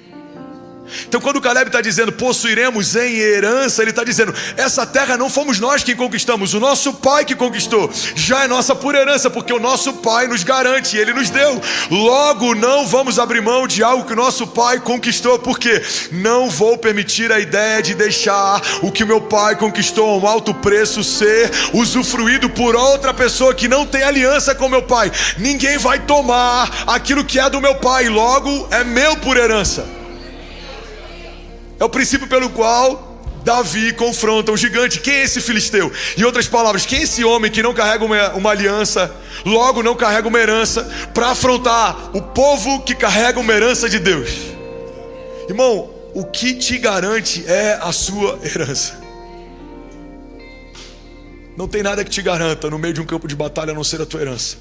Então quando o Caleb está dizendo possuiremos em herança, ele está dizendo, essa terra não fomos nós quem conquistamos, o nosso pai que conquistou, já é nossa por herança, porque o nosso pai nos garante, ele nos deu. Logo não vamos abrir mão de algo que o nosso pai conquistou, porque não vou permitir a ideia de deixar o que o meu pai conquistou a um alto preço ser usufruído por outra pessoa que não tem aliança com meu pai. Ninguém vai tomar aquilo que é do meu pai, logo é meu por herança. É o princípio pelo qual Davi confronta o gigante. Quem é esse filisteu? Em outras palavras, quem é esse homem que não carrega uma aliança, logo não carrega uma herança, para afrontar o povo que carrega uma herança de Deus? Irmão, o que te garante é a sua herança. Não tem nada que te garanta no meio de um campo de batalha a não ser a tua herança.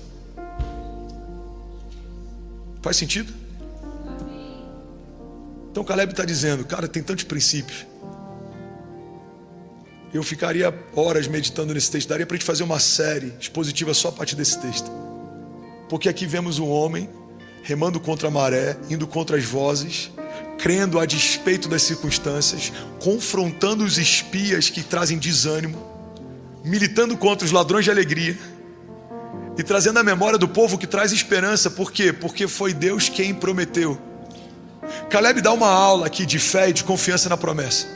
Faz sentido? Então Caleb está dizendo, cara, tem tantos princípios. Eu ficaria horas meditando nesse texto. Daria para a gente fazer uma série expositiva só a partir desse texto. Porque aqui vemos um homem remando contra a maré, indo contra as vozes, crendo a despeito das circunstâncias, confrontando os espias que trazem desânimo, militando contra os ladrões de alegria e trazendo a memória do povo que traz esperança. Por quê? Porque foi Deus quem prometeu. Caleb dá uma aula aqui de fé e de confiança na promessa.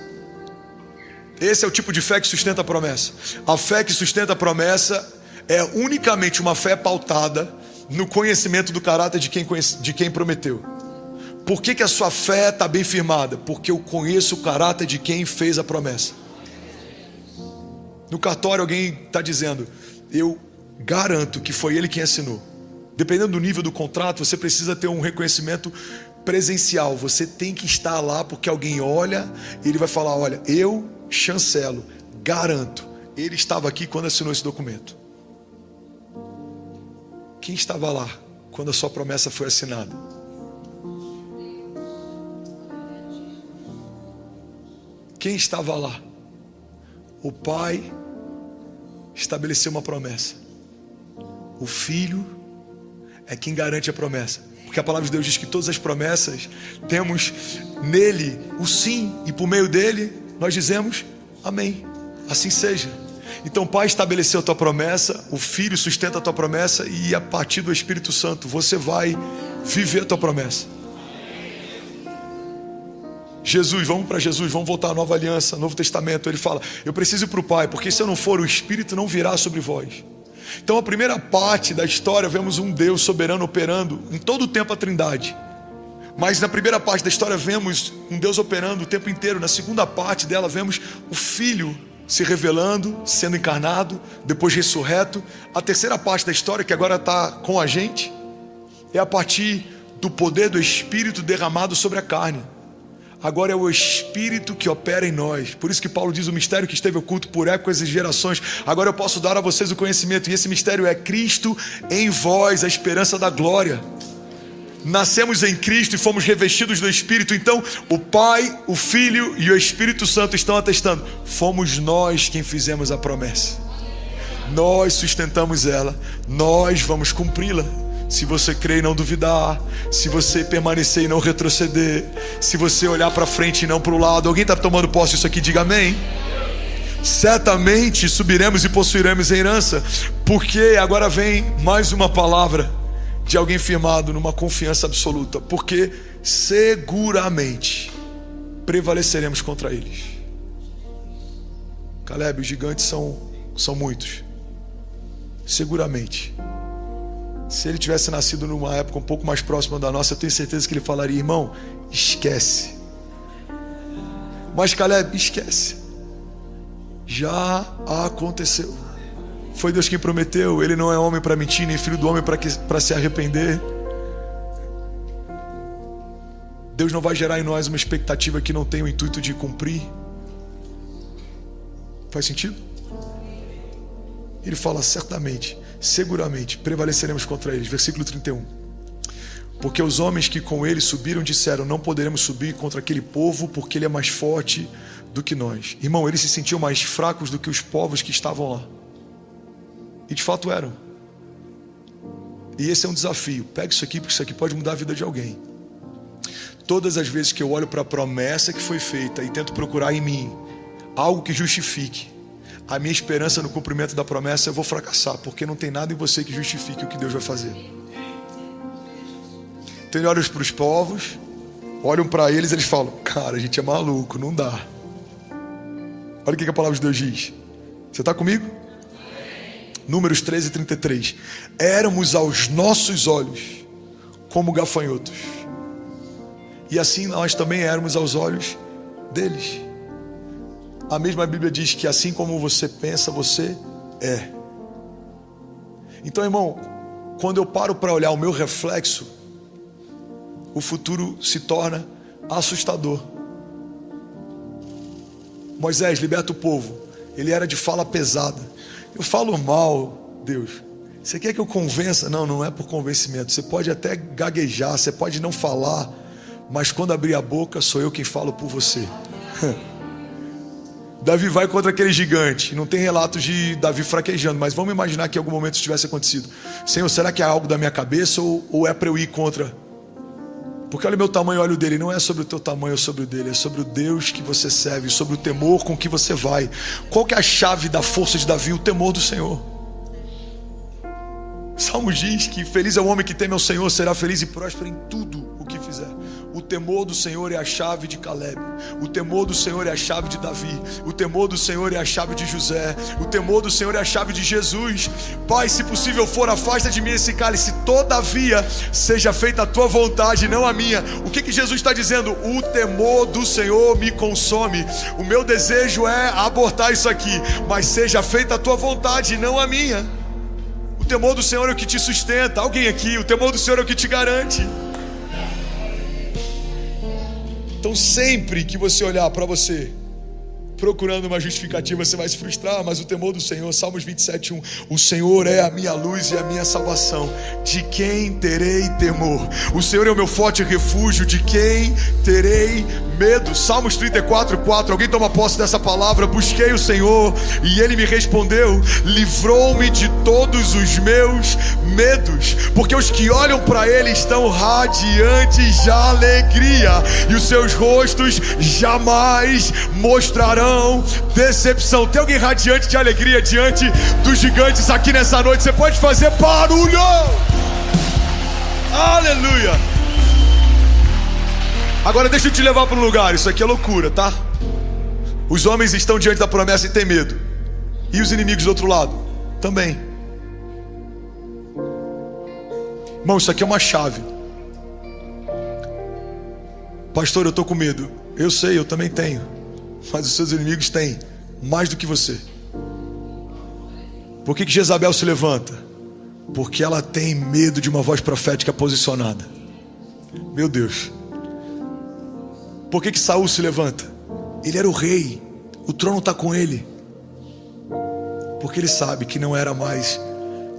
Esse é o tipo de fé que sustenta a promessa. A fé que sustenta a promessa é unicamente uma fé pautada no conhecimento do caráter de quem prometeu. Por que a sua fé está bem firmada? Porque eu conheço o caráter de quem fez a promessa. No cartório alguém está dizendo, eu garanto que foi ele quem assinou. Dependendo do nível do contrato, você precisa ter um reconhecimento presencial. Você tem que estar lá, porque alguém olha e ele vai falar, olha, eu chancelo, garanto, ele estava aqui quando assinou esse documento. Quem estava lá quando a sua promessa foi assinada? Quem estava lá? O pai estabeleceu uma promessa. O filho é quem garante a promessa. Porque a palavra de Deus diz que todas as promessas temos nele o sim, e por meio dele nós dizemos amém, assim seja. Então o Pai estabeleceu a tua promessa, o Filho sustenta a tua promessa, e a partir do Espírito Santo você vai viver a tua promessa. Jesus, vamos para Jesus, vamos voltar à nova aliança, Novo Testamento. Ele fala, eu preciso ir para o Pai, porque se eu não for, o Espírito não virá sobre vós. Então a primeira parte da história vemos um Deus soberano operando em todo o tempo a Trindade. Mas na primeira parte da história vemos um Deus operando o tempo inteiro. Na segunda parte dela vemos o Filho se revelando, sendo encarnado, depois ressurreto. A terceira parte da história, que agora está com a gente, é a partir do poder do Espírito derramado sobre a carne. Agora é o Espírito que opera em nós. Por isso que Paulo diz, o mistério que esteve oculto por épocas e gerações, agora eu posso dar a vocês o conhecimento. E esse mistério é Cristo em vós, a esperança da glória. Nascemos em Cristo e fomos revestidos do Espírito. Então o Pai, o Filho e o Espírito Santo estão atestando, fomos nós quem fizemos a promessa. Nós sustentamos ela, nós vamos cumpri-la. Se você crer e não duvidar, se você permanecer e não retroceder, se você olhar para frente e não para o lado. Alguém está tomando posse disso aqui? Diga amém. Certamente subiremos e possuiremos a herança, porque agora vem mais uma palavra de alguém firmado numa confiança absoluta, porque seguramente prevaleceremos contra eles. Caleb, os gigantes são muitos. Seguramente. Se ele tivesse nascido numa época um pouco mais próxima da nossa, eu tenho certeza que ele falaria, irmão, esquece. Mas Caleb, esquece. Já aconteceu. Foi Deus quem prometeu. Ele não é homem para mentir, nem filho do homem para se arrepender. Deus não vai gerar em nós uma expectativa que não tem o intuito de cumprir. Faz sentido? Ele fala, certamente, seguramente prevaleceremos contra eles. Versículo 31. Porque os homens que com ele subiram disseram, não poderemos subir contra aquele povo, porque ele é mais forte do que nós. Irmão, eles se sentiam mais fracos do que os povos que estavam lá. E de fato eram. E esse é um desafio. Pega isso aqui, porque isso aqui pode mudar a vida de alguém. Todas as vezes que eu olho para a promessa que foi feita e tento procurar em mim algo que justifique a minha esperança no cumprimento da promessa, eu vou fracassar, porque não tem nada em você que justifique o que Deus vai fazer. Então ele olha para os povos, olham para eles e eles falam: cara, a gente é maluco, não dá. Olha o que a palavra de Deus diz. Você está comigo? Números 13:33. Éramos aos nossos olhos como gafanhotos, e assim nós também éramos aos olhos deles. A mesma Bíblia diz que assim como você pensa, você é. Então, irmão, quando eu paro para olhar o meu reflexo, o futuro se torna assustador. Moisés, liberta o povo. Ele era de fala pesada. Eu falo mal, Deus. Você quer que eu convença? Não, não é por convencimento. Você pode até gaguejar, você pode não falar, mas quando abrir a boca, sou eu quem falo por você. Davi vai contra aquele gigante. Não tem relatos de Davi fraquejando, mas vamos imaginar que em algum momento isso tivesse acontecido. Senhor, será que é algo da minha cabeça ou é para eu ir contra? Porque olha o meu tamanho, olha o dele. Não é sobre o teu tamanho ou sobre o dele, é sobre o Deus que você serve, sobre o temor com que você vai. Qual que é a chave da força de Davi? O temor do Senhor. Salmos diz que feliz é o homem que teme ao Senhor, será feliz e próspero em tudo o que fizer. O temor do Senhor é a chave de Caleb. O temor do Senhor é a chave de Davi. O temor do Senhor é a chave de José. O temor do Senhor é a chave de Jesus. Pai, se possível for, afasta de mim esse cálice. Todavia, seja feita a tua vontade, não a minha. O que Jesus está dizendo? O temor do Senhor me consome. O meu desejo é abortar isso aqui, mas seja feita a tua vontade, não a minha. O temor do Senhor é o que te sustenta. Alguém aqui, o temor do Senhor é o que te garante. Então sempre que você olhar para você procurando uma justificativa, você vai se frustrar. Mas o temor do Senhor, Salmos 27:1, o Senhor é a minha luz e a minha salvação, de quem terei temor? O Senhor é o meu forte refúgio, de quem terei medo? Salmos 34:4, alguém toma posse dessa palavra. Busquei o Senhor e Ele me respondeu, livrou-me de todos os meus medos, porque os que olham para Ele estão radiantes de alegria, e os seus rostos jamais mostrarão decepção. Tem alguém radiante de alegria diante dos gigantes aqui nessa noite? Você pode fazer barulho? Aleluia! Agora deixa eu te levar para um lugar. Isso aqui é loucura, tá? Os homens estão diante da promessa e têm medo, e os inimigos do outro lado também. Irmão, isso aqui é uma chave. Pastor, eu estou com medo. Eu sei, eu também tenho. Mas os seus inimigos têm mais do que você. Por que Jezabel se levanta? Porque ela tem medo de uma voz profética posicionada. Meu Deus. Por que Saul se levanta? Ele era o rei, o trono está com ele. Porque ele sabe que não era mais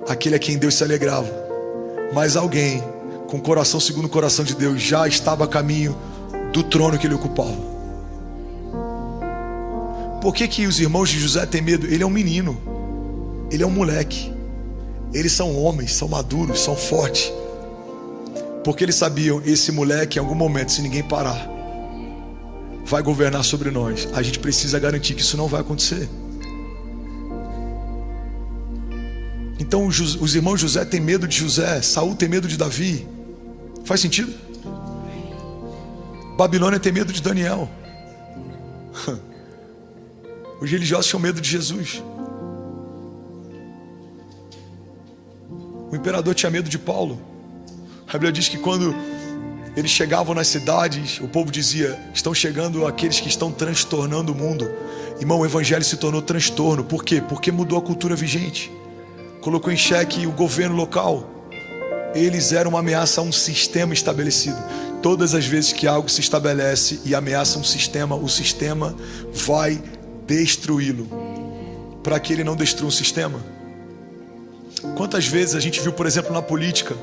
aquele a quem Deus se alegrava, mas alguém com coração segundo o coração de Deus já estava a caminho do trono que ele ocupava. Por que os irmãos de José têm medo? Ele é um menino, ele é um moleque. Eles são homens, são maduros, são fortes. Porque eles sabiam, esse moleque em algum momento, se ninguém parar, vai governar sobre nós. A gente precisa garantir que isso não vai acontecer. Então os irmãos de José têm medo de José, Saul tem medo de Davi. Faz sentido? Babilônia tem medo de Daniel. Os religiosos tinham medo de Jesus. O imperador tinha medo de Paulo. A Bíblia diz que quando eles chegavam nas cidades, o povo dizia, estão chegando aqueles que estão transtornando o mundo. Irmão, o evangelho se tornou transtorno. Por quê? Porque mudou a cultura vigente. Colocou em xeque o governo local. Eles eram uma ameaça a um sistema estabelecido. Todas as vezes que algo se estabelece e ameaça um sistema, o sistema vai destruí-lo, para que ele não destrua o sistema. Quantas vezes a gente viu, por exemplo, na política,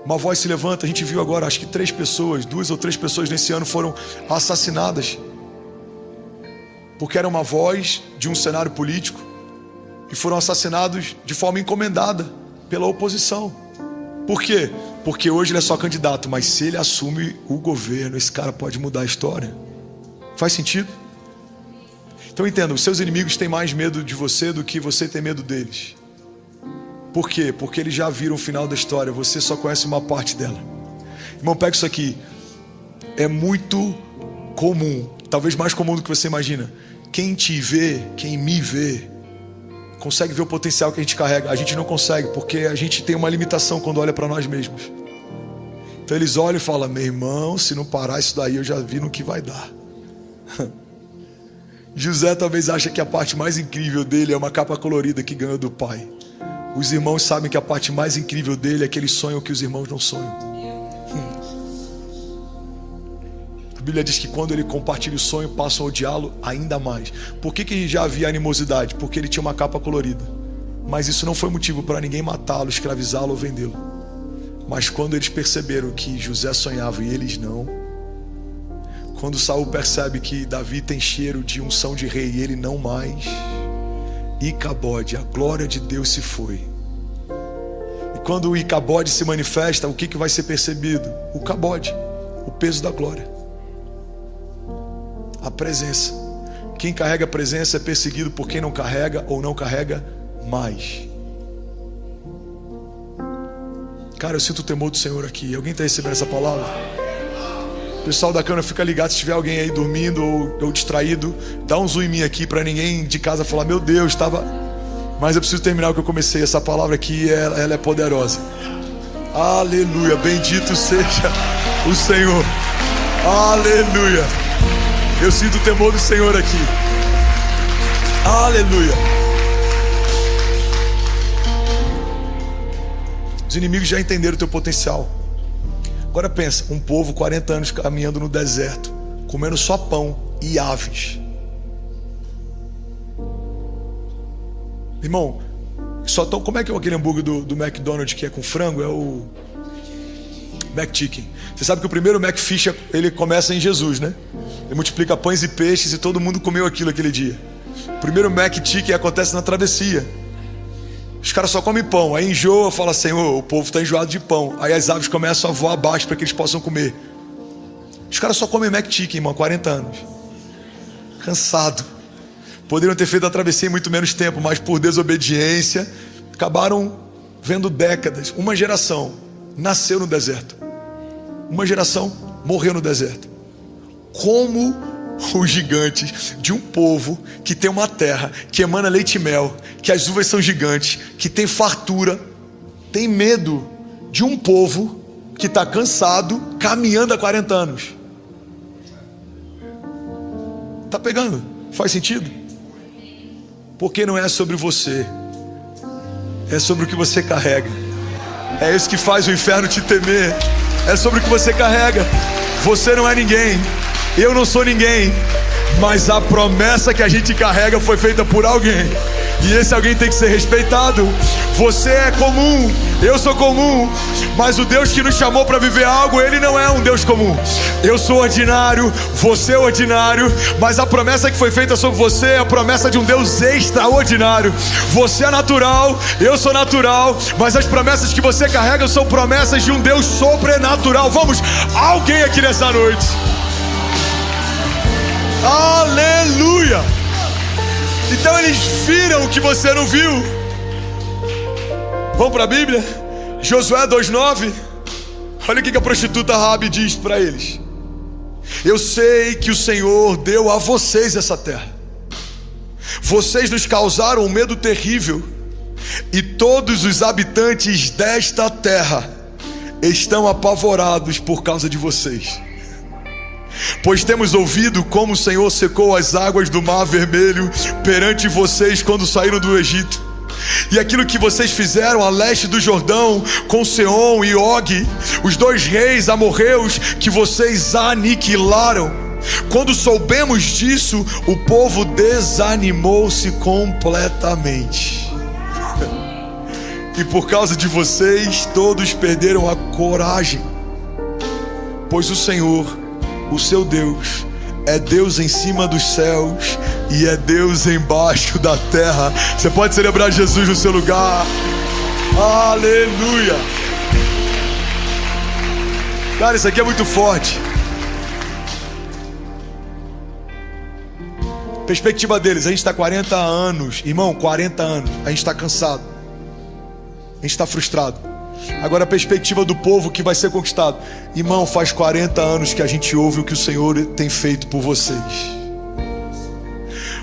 uma voz se levanta. A gente viu agora, acho que 2 ou 3 pessoas nesse ano foram assassinadas. porque era uma voz de um cenário político, e foram assassinados de forma encomendada pela oposição. Por quê? Porque hoje ele é só candidato, mas se ele assume o governo, esse cara pode mudar a história. Faz sentido? Então entenda, os seus inimigos têm mais medo de você do que você tem medo deles. Por quê? Porque eles já viram o final da história, você só conhece uma parte dela. Irmão, pega isso aqui. É muito comum, talvez mais comum do que você imagina. Quem te vê, quem me vê, consegue ver o potencial que a gente carrega. A gente não consegue, porque a gente tem uma limitação quando olha para nós mesmos. Então eles olham e falam: meu irmão, se não parar isso daí, eu já vi no que vai dar. José talvez ache que a parte mais incrível dele é uma capa colorida que ganhou do pai. Os irmãos sabem que a parte mais incrível dele é que eles sonham que os irmãos não sonham. A Bíblia diz que quando ele compartilha o sonho, passam a odiá-lo ainda mais. Por que já havia animosidade? Porque ele tinha uma capa colorida. Mas isso não foi motivo para ninguém matá-lo, escravizá-lo ou vendê-lo. Mas quando eles perceberam que José sonhava e eles não, quando Saul percebe que Davi tem cheiro de unção de rei e ele não mais, Icabode, a glória de Deus se foi. E quando o Icabode se manifesta, o que vai ser percebido? O cabode, o peso da glória, a presença. Quem carrega a presença é perseguido por quem não carrega ou não carrega mais. Cara, eu sinto o temor do Senhor aqui. Alguém está recebendo essa palavra? Pessoal da câmera, fica ligado. Se tiver alguém aí dormindo ou distraído, dá um zoom em mim aqui para ninguém de casa falar: meu Deus, estava... Mas eu preciso terminar o que eu comecei. Essa palavra aqui, ela é poderosa. Aleluia, bendito seja o Senhor. Aleluia. Eu sinto o temor do Senhor aqui. Aleluia. Os inimigos já entenderam o teu potencial. Agora pensa, um povo 40 anos caminhando no deserto, comendo só pão e aves. Irmão, como é que é aquele hambúrguer do McDonald's que é com frango? É o McChicken. Você sabe que o primeiro McFish, ele começa em Jesus, né? Ele multiplica pães e peixes e todo mundo comeu aquilo aquele dia. O primeiro McChicken acontece na travessia. Os caras só comem pão, aí enjoa, fala: Senhor, o povo está enjoado de pão. Aí as aves começam a voar abaixo para que eles possam comer. Os caras só comem McChicken, irmão, 40 anos. Cansado. Poderiam ter feito a travessia em muito menos tempo, mas por desobediência, acabaram vendo décadas. Uma geração nasceu no deserto. Uma geração morreu no deserto. Como os gigantes de um povo que tem uma terra que emana leite e mel, que as uvas são gigantes, que tem fartura, tem medo de um povo que está cansado, caminhando há 40 anos. Tá pegando? Faz sentido? Porque não é sobre você, é sobre o que você carrega. É isso que faz o inferno te temer. É sobre o que você carrega. Você não é ninguém, eu não sou ninguém, mas a promessa que a gente carrega foi feita por alguém, e esse alguém tem que ser respeitado. Você é comum, eu sou comum, mas o Deus que nos chamou para viver algo, Ele não é um Deus comum. Eu sou ordinário, você é ordinário, mas a promessa que foi feita sobre você é a promessa de um Deus extraordinário. Você é natural, eu sou natural, mas as promessas que você carrega são promessas de um Deus sobrenatural. Vamos, alguém aqui nessa noite? Aleluia! Então eles viram o que você não viu. Vamos para a Bíblia? Josué 2:9. Olha o que a prostituta Raabe diz para eles: eu sei que o Senhor deu a vocês essa terra. Vocês nos causaram um medo terrível, e todos os habitantes desta terra estão apavorados por causa de vocês. Pois temos ouvido como o Senhor secou as águas do Mar Vermelho perante vocês quando saíram do Egito, e aquilo que vocês fizeram a leste do Jordão com Seom e Og, os dois reis amorreus que vocês aniquilaram. Quando soubemos disso, o povo desanimou-se completamente. E por causa de vocês, todos perderam a coragem, pois o Senhor, o seu Deus, é Deus em cima dos céus e é Deus embaixo da terra. Você pode celebrar Jesus no seu lugar. Aleluia. Cara, isso aqui é muito forte. Perspectiva deles, a gente está 40 anos, irmão, 40 anos, a gente está cansado, a gente está frustrado. Agora a perspectiva do povo que vai ser conquistado, irmão, faz 40 anos que a gente ouve o que o Senhor tem feito por vocês.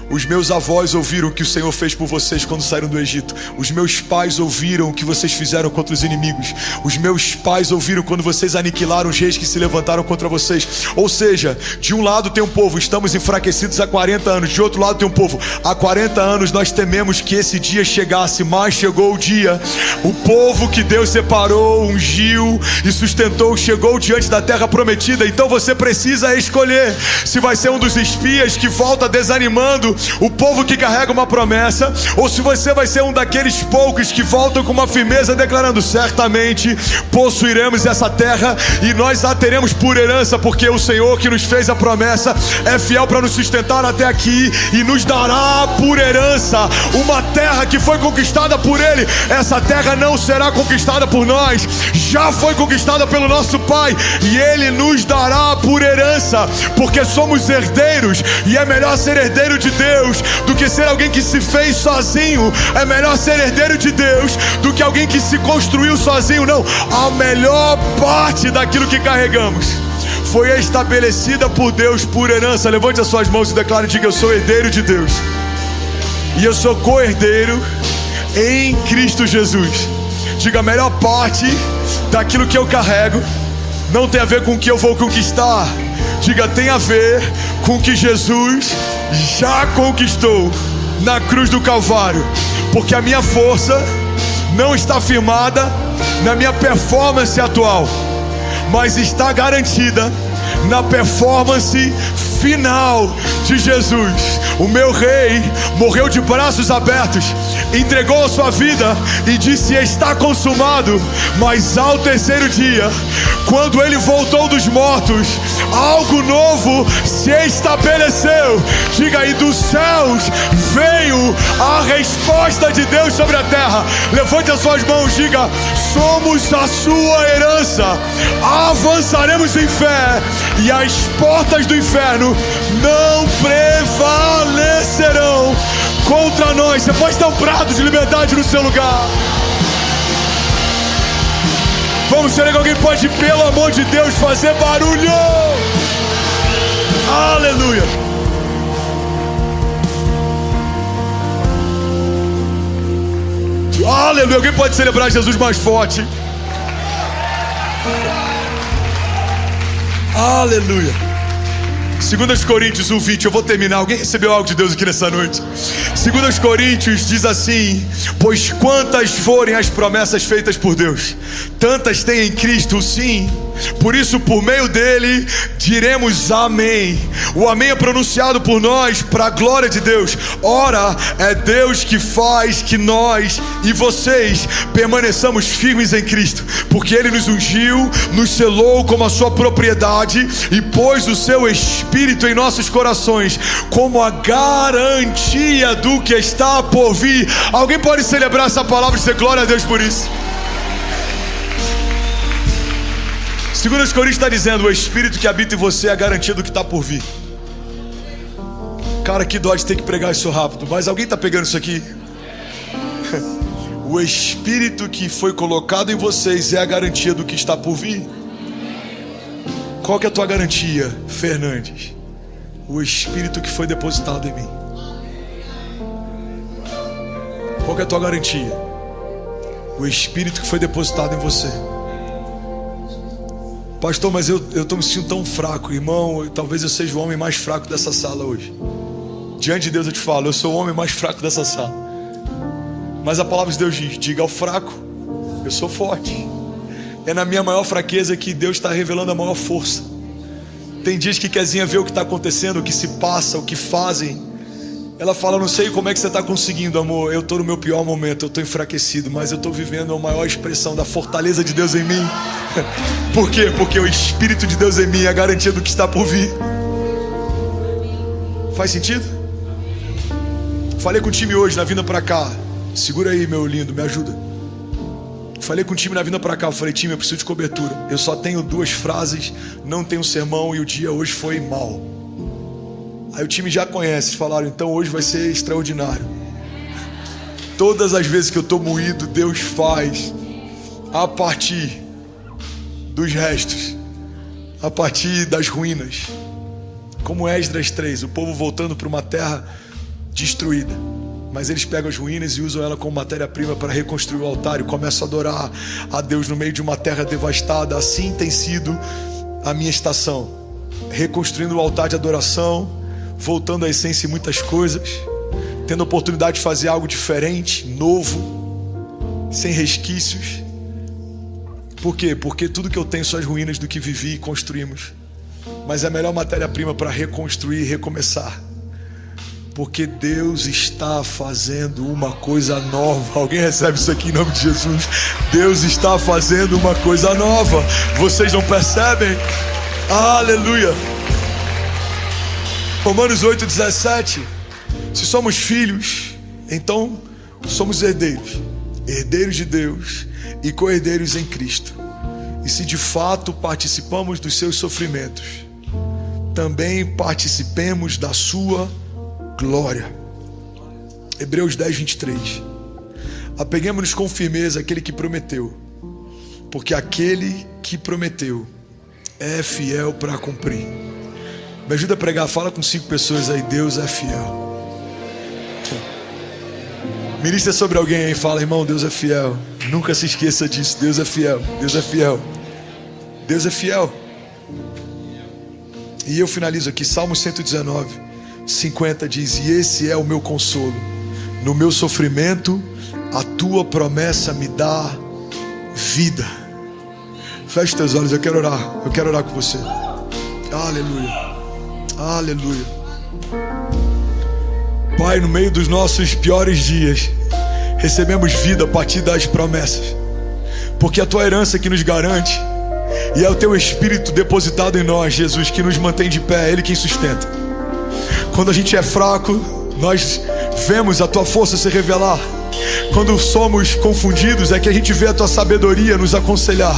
Os meus avós ouviram o que o Senhor fez por vocês quando saíram do Egito. Os meus pais ouviram o que vocês fizeram contra os inimigos. Os meus pais ouviram quando vocês aniquilaram os reis que se levantaram contra vocês. Ou seja, de um lado tem um povo, estamos enfraquecidos há 40 anos. De outro lado tem um povo, há 40 anos nós tememos que esse dia chegasse, mas chegou o dia. O povo que Deus separou, ungiu e sustentou, chegou diante da terra prometida. Então você precisa escolher se vai ser um dos espias que volta desanimando o povo que carrega uma promessa, ou se você vai ser um daqueles poucos que voltam com uma firmeza declarando: certamente possuiremos essa terra e nós a teremos por herança, porque o Senhor que nos fez a promessa é fiel para nos sustentar até aqui e nos dará por herança uma terra que foi conquistada por Ele. Essa terra não será conquistada por nós, já foi conquistada pelo nosso Pai, e Ele nos dará por herança, porque somos herdeiros, e é melhor ser herdeiro de Deus do que ser alguém que se fez sozinho. É melhor ser herdeiro de Deus do que alguém que se construiu sozinho. Não, a melhor parte daquilo que carregamos foi estabelecida por Deus por herança. Levante as suas mãos e declare: diga, eu sou herdeiro de Deus e eu sou co-herdeiro em Cristo Jesus. Diga, a melhor parte daquilo que eu carrego não tem a ver com o que eu vou conquistar. Diga, tem a ver com o que Jesus já conquistou na cruz do Calvário. Porque a minha força não está firmada na minha performance atual, mas está garantida na performance final de Jesus. O meu rei morreu de braços abertos, entregou a sua vida e disse: está consumado. Mas ao terceiro dia, quando ele voltou dos mortos, algo novo se estabeleceu. Diga aí, dos céus veio a resposta de Deus sobre a terra. Levante as suas mãos, diga: somos a sua herança, avançaremos em fé e as portas do inferno não prevalecerão contra nós. Você pode dar um brado de liberdade no seu lugar. Vamos ser alguém que pode, pelo amor de Deus, fazer barulho. Aleluia. Aleluia. Alguém pode celebrar Jesus mais forte? Aleluia. 2 Coríntios 1:20, eu vou terminar. Alguém recebeu algo de Deus aqui nessa noite? 2 Coríntios diz assim: pois quantas forem as promessas feitas por Deus, tantas tem em Cristo o sim. Por isso, por meio dele, diremos amém. O amém é pronunciado por nós para a glória de Deus. Ora, é Deus que faz que nós e vocês permaneçamos firmes em Cristo, porque Ele nos ungiu, nos selou como a sua propriedade e pôs o seu Espírito em nossos corações como a garantia do que está por vir. Alguém pode celebrar essa palavra e dizer glória a Deus por isso? 2 Coríntios está dizendo: o Espírito que habita em você é a garantia do que está por vir. Cara, que dó de ter que pregar isso rápido, mas alguém está pegando isso aqui? O Espírito que foi colocado em vocês é a garantia do que está por vir. Qual que é a tua garantia, Fernandes? O Espírito que foi depositado em mim. Qual que é a tua garantia? O Espírito que foi depositado em você. Pastor, mas eu estou me sentindo tão fraco, irmão. Talvez eu seja o homem mais fraco dessa sala hoje. Diante de Deus eu te falo, eu sou o homem mais fraco dessa sala. Mas a palavra de Deus diz: diga ao fraco, eu sou forte. É na minha maior fraqueza que Deus está revelando a maior força. Tem dias que Kezinha vê o que está acontecendo, o que se passa, o que fazem. Ela fala: não sei como é que você está conseguindo, amor. Eu estou no meu pior momento, eu estou enfraquecido, mas eu estou vivendo a maior expressão da fortaleza de Deus em mim. Por quê? Porque o Espírito de Deus em mim é a garantia do que está por vir. Faz sentido? Falei com o time hoje na vinda pra cá. Segura aí, meu lindo, me ajuda. Falei com o time na vinda pra cá. Eu falei, time, eu preciso de cobertura. Eu só tenho 2 frases, não tenho sermão e o dia hoje foi mal. Aí o time já conhece, falaram, então hoje vai ser extraordinário. Todas as vezes que eu tô moído, Deus faz a partir dos restos, a partir das ruínas. Como Esdras 3, o povo voltando para uma terra destruída, mas eles pegam as ruínas e usam ela como matéria-prima para reconstruir o altar e começam a adorar a Deus no meio de uma terra devastada. Assim tem sido a minha estação, reconstruindo o altar de adoração, voltando à essência em muitas coisas, tendo a oportunidade de fazer algo diferente, novo, sem resquícios. Por quê? Porque tudo que eu tenho são as ruínas do que vivi e construímos. Mas é a melhor matéria-prima para reconstruir e recomeçar. Porque Deus está fazendo uma coisa nova. Alguém recebe isso aqui em nome de Jesus? Deus está fazendo uma coisa nova. Vocês não percebem? Aleluia. Romanos 8,17. Se somos filhos, então somos herdeiros. Herdeiros de Deus e co-herdeiros em Cristo. E se de fato participamos dos seus sofrimentos, também participemos da sua glória. Hebreus 10:23. Apeguemos-nos com firmeza àquele que prometeu, porque aquele que prometeu é fiel para cumprir. Me ajuda a pregar, fala com 5 pessoas aí, Deus é fiel. Ministra sobre alguém aí, fala, irmão, Deus é fiel. Nunca se esqueça disso, Deus é fiel, Deus é fiel, Deus é fiel. E eu finalizo aqui, Salmo 119:50 diz, e esse é o meu consolo, no meu sofrimento, a tua promessa me dá vida. Feche teus olhos, eu quero orar com você. Aleluia, aleluia. Pai, no meio dos nossos piores dias, recebemos vida a partir das promessas, porque é a tua herança que nos garante, e é o teu Espírito depositado em nós, Jesus, que nos mantém de pé, é Ele quem sustenta. Quando a gente é fraco, nós vemos a tua força se revelar. Quando somos confundidos, é que a gente vê a tua sabedoria nos aconselhar.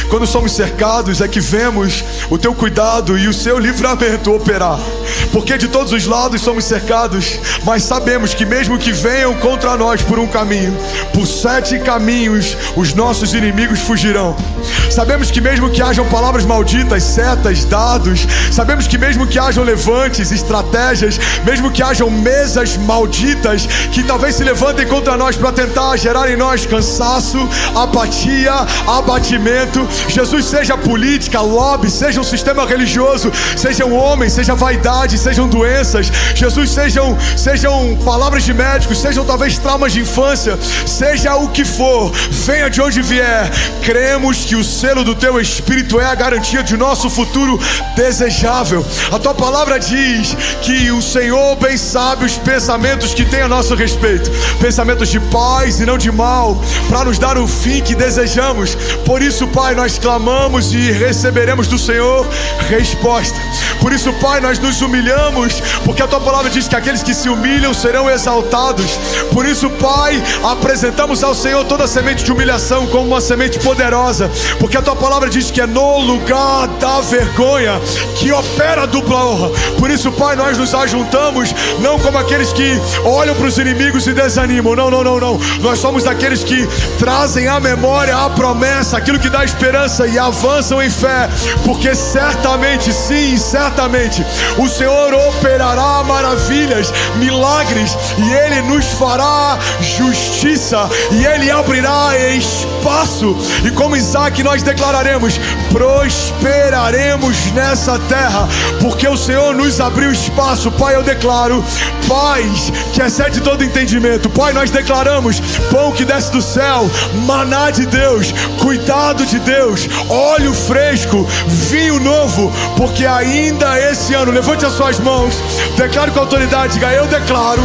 Quando somos cercados, é que vemos o teu cuidado e o seu livramento operar. Porque de todos os lados somos cercados, mas sabemos que mesmo que venham contra nós por um caminho, por 7 caminhos os nossos inimigos fugirão. Sabemos que mesmo que hajam palavras malditas, setas, dados, sabemos que mesmo que hajam levantes, estratégias, mesmo que hajam mesas malditas que talvez se levantem contra nós para tentar gerar em nós cansaço, apatia, abatimento, Jesus, seja política, lobby, seja um sistema religioso, sejam homens, seja vaidade, sejam doenças, Jesus, sejam palavras de médicos, sejam talvez traumas de infância, seja o que for, venha de onde vier, cremos que o selo do teu Espírito é a garantia de nosso futuro desejável. A tua palavra diz que o Senhor bem sabe os pensamentos que tem a nosso respeito, pensamentos de paz e não de mal, para nos dar o fim que desejamos. Por isso, Pai, nós clamamos e receberemos do Senhor resposta. Por isso, Pai, nós nos humilhamos, porque a tua palavra diz que aqueles que se humilham serão exaltados. Por isso, Pai, apresentamos ao Senhor toda semente de humilhação como uma semente poderosa, porque a tua palavra diz que é no lugar da vergonha que opera a dupla honra. Por isso, Pai, nós nos ajuntamos não como aqueles que olham para os inimigos e desanimam, não. Nós somos aqueles que trazem à memória a promessa, aquilo que dá esperança, e avançam em fé, porque certamente, sim, certamente o Senhor operará maravilhas, milagres, e Ele nos fará justiça, e Ele abrirá espaço, e como Isaac nós declararemos, prosperaremos nessa terra, porque o Senhor nos abriu espaço. Pai, eu declaro paz que excede todo entendimento. Pai, nós declaramos pão que desce do céu, maná de Deus, cuidado de Deus, óleo fresco, vinho novo, porque ainda esse ano, levante as suas mãos, declare com autoridade, diga, eu declaro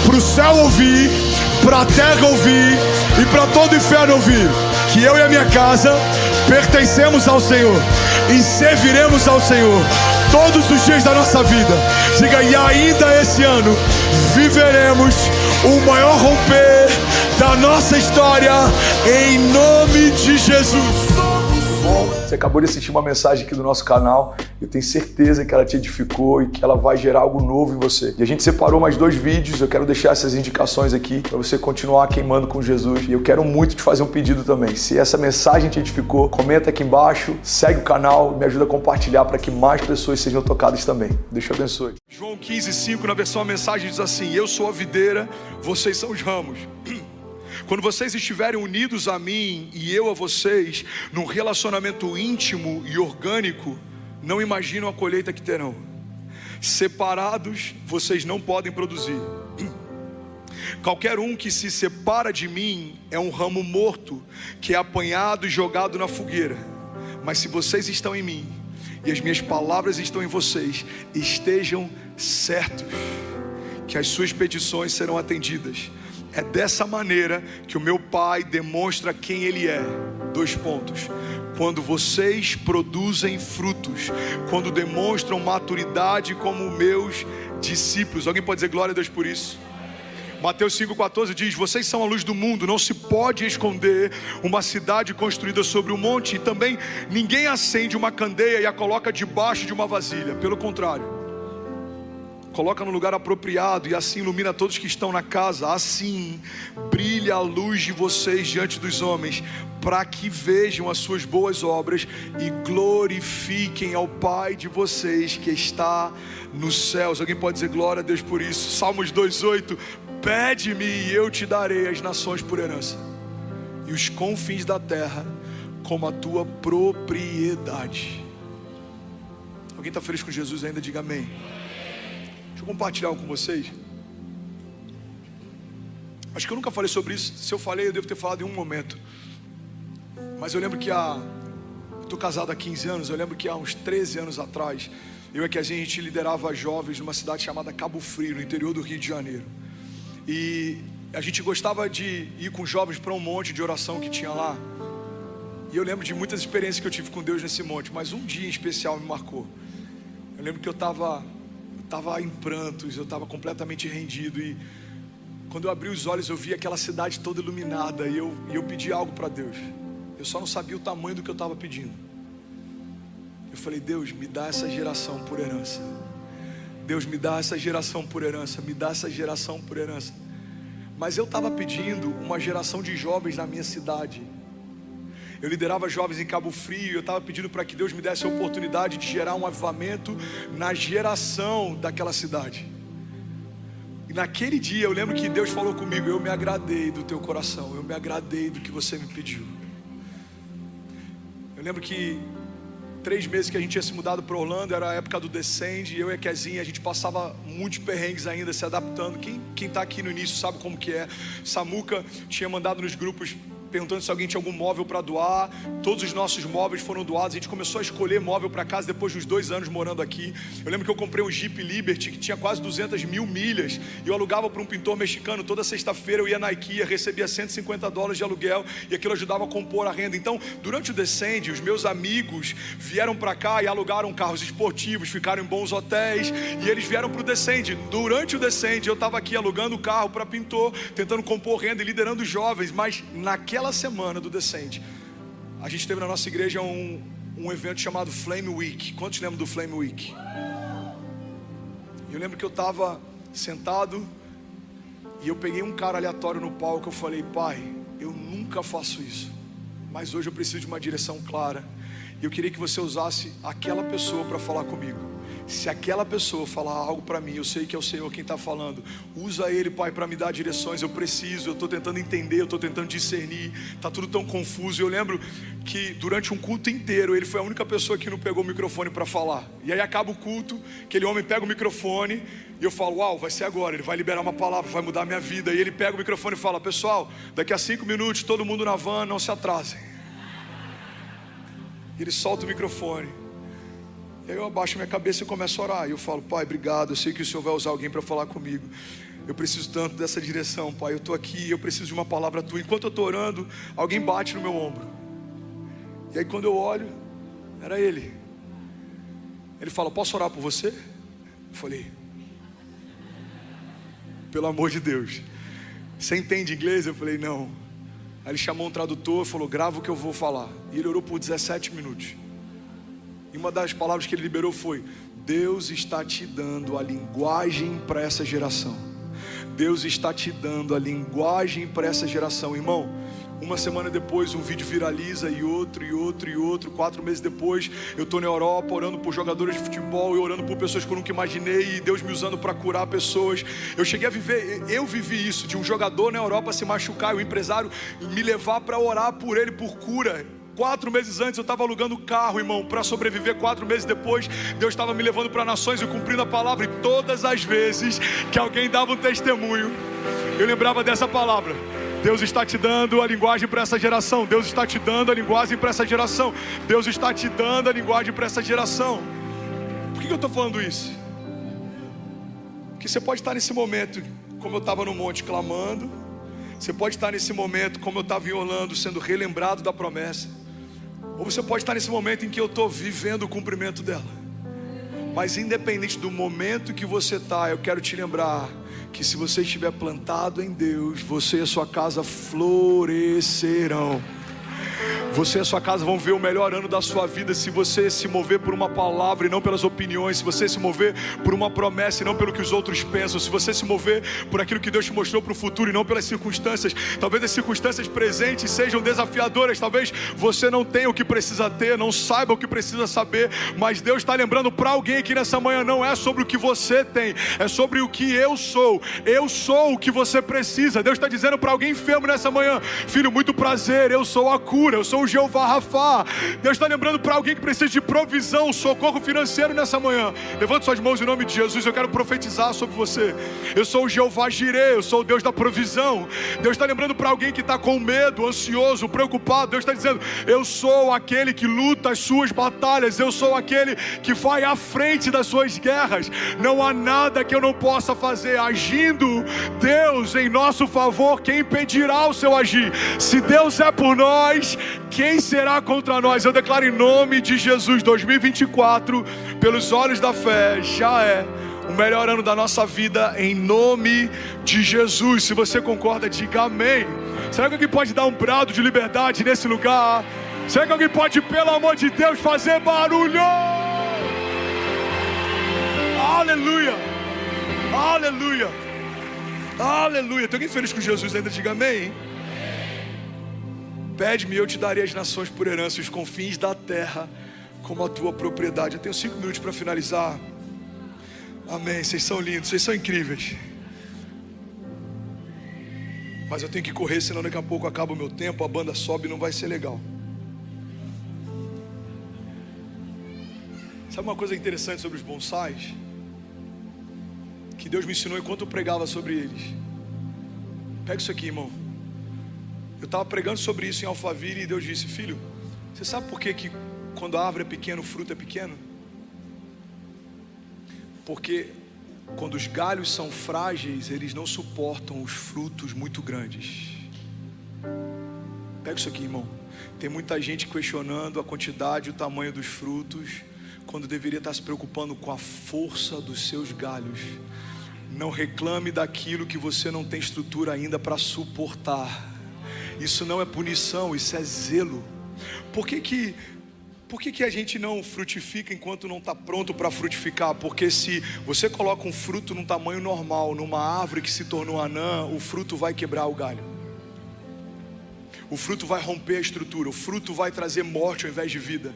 para o céu ouvir, para a terra ouvir e para todo o inferno ouvir, que eu e a minha casa pertencemos ao Senhor e serviremos ao Senhor todos os dias da nossa vida. Diga, e ainda esse ano viveremos o maior romper da nossa história, em nome de Jesus. Bom, você acabou de assistir uma mensagem aqui do nosso canal. Eu tenho certeza que ela te edificou e que ela vai gerar algo novo em você. E a gente separou mais 2 vídeos. Eu quero deixar essas indicações aqui para você continuar queimando com Jesus. E eu quero muito te fazer um pedido também. Se essa mensagem te edificou, comenta aqui embaixo, segue o canal e me ajuda a compartilhar para que mais pessoas sejam tocadas também. Deus te abençoe. João 15:5, na versão a mensagem diz assim: eu sou a videira, vocês são os ramos. Quando vocês estiverem unidos a mim e eu a vocês, num relacionamento íntimo e orgânico, não imaginam a colheita que terão. Separados, vocês não podem produzir. Qualquer um que se separa de mim é um ramo morto, que é apanhado e jogado na fogueira. Mas se vocês estão em mim e as minhas palavras estão em vocês, estejam certos que as suas petições serão atendidas. É dessa maneira que o meu Pai demonstra quem Ele é. 2 pontos. Quando vocês produzem frutos, quando demonstram maturidade como meus discípulos. Alguém pode dizer glória a Deus por isso? Mateus 5,14 diz: vocês são a luz do mundo, não se pode esconder uma cidade construída sobre um monte. E também ninguém acende uma candeia e a coloca debaixo de uma vasilha. Pelo contrário, coloca no lugar apropriado e assim ilumina todos que estão na casa. Assim brilha a luz de vocês diante dos homens, para que vejam as suas boas obras e glorifiquem ao Pai de vocês que está nos céus. Alguém pode dizer glória a Deus por isso? Salmos 2,8: pede-me e eu te darei as nações por herança e os confins da terra como a tua propriedade. Alguém está feliz com Jesus ainda? Diga amém. Deixa eu compartilhar algo com vocês. Acho que eu nunca falei sobre isso. Se eu falei, eu devo ter falado em um momento. Mas eu lembro que eu estou casado há 15 anos. Eu lembro que há uns 13 anos atrás, eu e a gente liderava jovens numa cidade chamada Cabo Frio, no interior do Rio de Janeiro. E a gente gostava de ir com jovens para um monte de oração que tinha lá. E eu lembro de muitas experiências que eu tive com Deus nesse monte. Mas um dia em especial me marcou. Eu lembro que eu estava em prantos, eu estava completamente rendido. E quando eu abri os olhos, eu vi aquela cidade toda iluminada. E eu pedi algo para Deus. Eu só não sabia o tamanho do que eu estava pedindo. Eu falei: Deus, me dá essa geração por herança. Deus, me dá essa geração por herança. Me dá essa geração por herança. Mas eu estava pedindo uma geração de jovens na minha cidade. Eu liderava jovens em Cabo Frio. Eu estava pedindo para que Deus me desse a oportunidade de gerar um avivamento na geração daquela cidade. E naquele dia eu lembro que Deus falou comigo: eu me agradei do teu coração, eu me agradei do que você me pediu. Eu lembro que 3 meses que a gente tinha se mudado para Orlando, era a época do Descende. Eu e a Kezinha, a gente passava muitos perrengues ainda, se adaptando. Quem está aqui no início sabe como que é. Samuca tinha mandado nos grupos perguntando se alguém tinha algum móvel para doar. Todos os nossos móveis foram doados. A gente começou a escolher móvel para casa depois de uns 2 anos morando aqui. Eu lembro que eu comprei um Jeep Liberty que tinha quase 200 mil milhas, e eu alugava para um pintor mexicano. Toda sexta-feira eu ia na IKEA, recebia $150 de aluguel, e aquilo ajudava a compor a renda. Então, durante o Descende, os meus amigos vieram para cá e alugaram carros esportivos, ficaram em bons hotéis, e eles vieram para o Descende. Durante o Descende eu estava aqui alugando carro para pintor, tentando compor renda e liderando jovens. Mas naquela semana do Descende, a gente teve na nossa igreja um evento chamado Flame Week. Quantos lembram do Flame Week? Eu lembro que eu estava sentado e eu peguei um cara aleatório no palco. Eu falei: Pai, eu nunca faço isso, mas hoje eu preciso de uma direção clara. E eu queria que você usasse aquela pessoa para falar comigo. Se aquela pessoa falar algo para mim, eu sei que é o Senhor quem está falando. Usa ele, Pai, para me dar direções. Eu estou tentando entender, eu estou tentando discernir. Está tudo tão confuso. Eu lembro que durante um culto inteiro, ele foi a única pessoa que não pegou o microfone para falar. E aí acaba o culto, aquele homem pega o microfone e eu falo: uau, vai ser agora, ele vai liberar uma palavra, vai mudar a minha vida. E ele pega o microfone e fala: pessoal, daqui a 5 minutos, todo mundo na van, não se atrasem. E ele solta o microfone. E aí eu abaixo minha cabeça e começo a orar. E eu falo: Pai, obrigado, eu sei que o Senhor vai usar alguém para falar comigo. Eu preciso tanto dessa direção, Pai. Eu estou aqui, eu preciso de uma palavra tua. Enquanto eu estou orando, alguém bate no meu ombro. E aí quando eu olho, era ele. Ele fala, posso orar por você? Eu falei, pelo amor de Deus, você entende inglês? Eu falei, não. Aí ele chamou um tradutor e falou, grava o que eu vou falar. E ele orou por 17 minutos. E uma das palavras que ele liberou foi, Deus está te dando a linguagem para essa geração. Deus está te dando a linguagem para essa geração. Irmão, uma semana depois um vídeo viraliza e outro. 4 meses depois eu estou na Europa orando por jogadores de futebol e orando por pessoas que eu nunca imaginei, e Deus me usando para curar pessoas. Eu vivi isso, de um jogador na Europa se machucar e o empresário me levar para orar por ele, por cura. 4 meses antes eu estava alugando carro, irmão, para sobreviver. 4 meses depois Deus estava me levando para nações e cumprindo a palavra. E todas as vezes que alguém dava um testemunho, eu lembrava dessa palavra. Deus está te dando a linguagem para essa geração. Deus está te dando a linguagem para essa geração. Deus está te dando a linguagem para essa geração. Por que eu estou falando isso? Porque você pode estar nesse momento como eu estava no monte clamando. Você pode estar nesse momento como eu estava em Orlando, sendo relembrado da promessa. Ou você pode estar nesse momento em que eu estou vivendo o cumprimento dela. Mas independente do momento que você está, eu quero te lembrar que se você estiver plantado em Deus, você e a sua casa florescerão. Você e a sua casa vão ver o melhor ano da sua vida se você se mover por uma palavra e não pelas opiniões. Se você se mover por uma promessa e não pelo que os outros pensam. Se você se mover por aquilo que Deus te mostrou para o futuro e não pelas circunstâncias. Talvez as circunstâncias presentes sejam desafiadoras. Talvez você não tenha o que precisa ter, não saiba o que precisa saber. Mas Deus está lembrando para alguém que nessa manhã não é sobre o que você tem, é sobre o que eu sou. Eu sou o que você precisa. Deus está dizendo para alguém enfermo nessa manhã, filho, muito prazer, eu sou a cura, eu sou o Jeová Rafá. Deus está lembrando para alguém que precisa de provisão, socorro financeiro nessa manhã. Levante suas mãos em nome de Jesus. Eu quero profetizar sobre você. Eu sou o Jeová Jireh, eu sou o Deus da provisão. Deus está lembrando para alguém que está com medo, ansioso, preocupado. Deus está dizendo, eu sou aquele que luta as suas batalhas. Eu sou aquele que vai à frente das suas guerras. Não há nada que eu não possa fazer. Agindo Deus em nosso favor, quem impedirá o seu agir? Se Deus é por nós, quem será contra nós? Eu declaro em nome de Jesus, 2024, pelos olhos da fé, já é o melhor ano da nossa vida, em nome de Jesus. Se você concorda, diga amém. Será que alguém pode dar um brado de liberdade nesse lugar? Será que alguém pode, pelo amor de Deus, fazer barulho? Aleluia, aleluia, aleluia. Tem alguém feliz com Jesus ainda? Diga amém. Pede-me e eu te darei as nações por herança, os confins da terra como a tua propriedade. Eu tenho 5 minutos para finalizar. Amém, vocês são lindos, vocês são incríveis. Mas eu tenho que correr, senão daqui a pouco acaba o meu tempo, a banda sobe e não vai ser legal. Sabe uma coisa interessante sobre os bonsais? Que Deus me ensinou enquanto eu pregava sobre eles. Pega isso aqui, irmão. Eu estava pregando sobre isso em Alphaville e Deus disse, filho, você sabe por que quando a árvore é pequena, o fruto é pequeno? Porque quando os galhos são frágeis, eles não suportam os frutos muito grandes. Pega isso aqui, irmão. Tem muita gente questionando a quantidade e o tamanho dos frutos, quando deveria estar se preocupando com a força dos seus galhos. Não reclame daquilo que você não tem estrutura ainda para suportar. Isso não é punição, isso é zelo. Por que a gente não frutifica enquanto não está pronto para frutificar? Porque se você coloca um fruto num tamanho normal, numa árvore que se tornou anã, o fruto vai quebrar o galho. O fruto vai romper a estrutura, o fruto vai trazer morte ao invés de vida.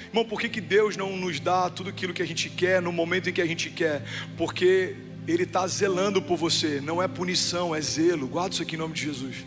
Irmão, por que Deus não nos dá tudo aquilo que a gente quer no momento em que a gente quer? Porque Ele está zelando por você, não é punição, é zelo. Guarda isso aqui em nome de Jesus.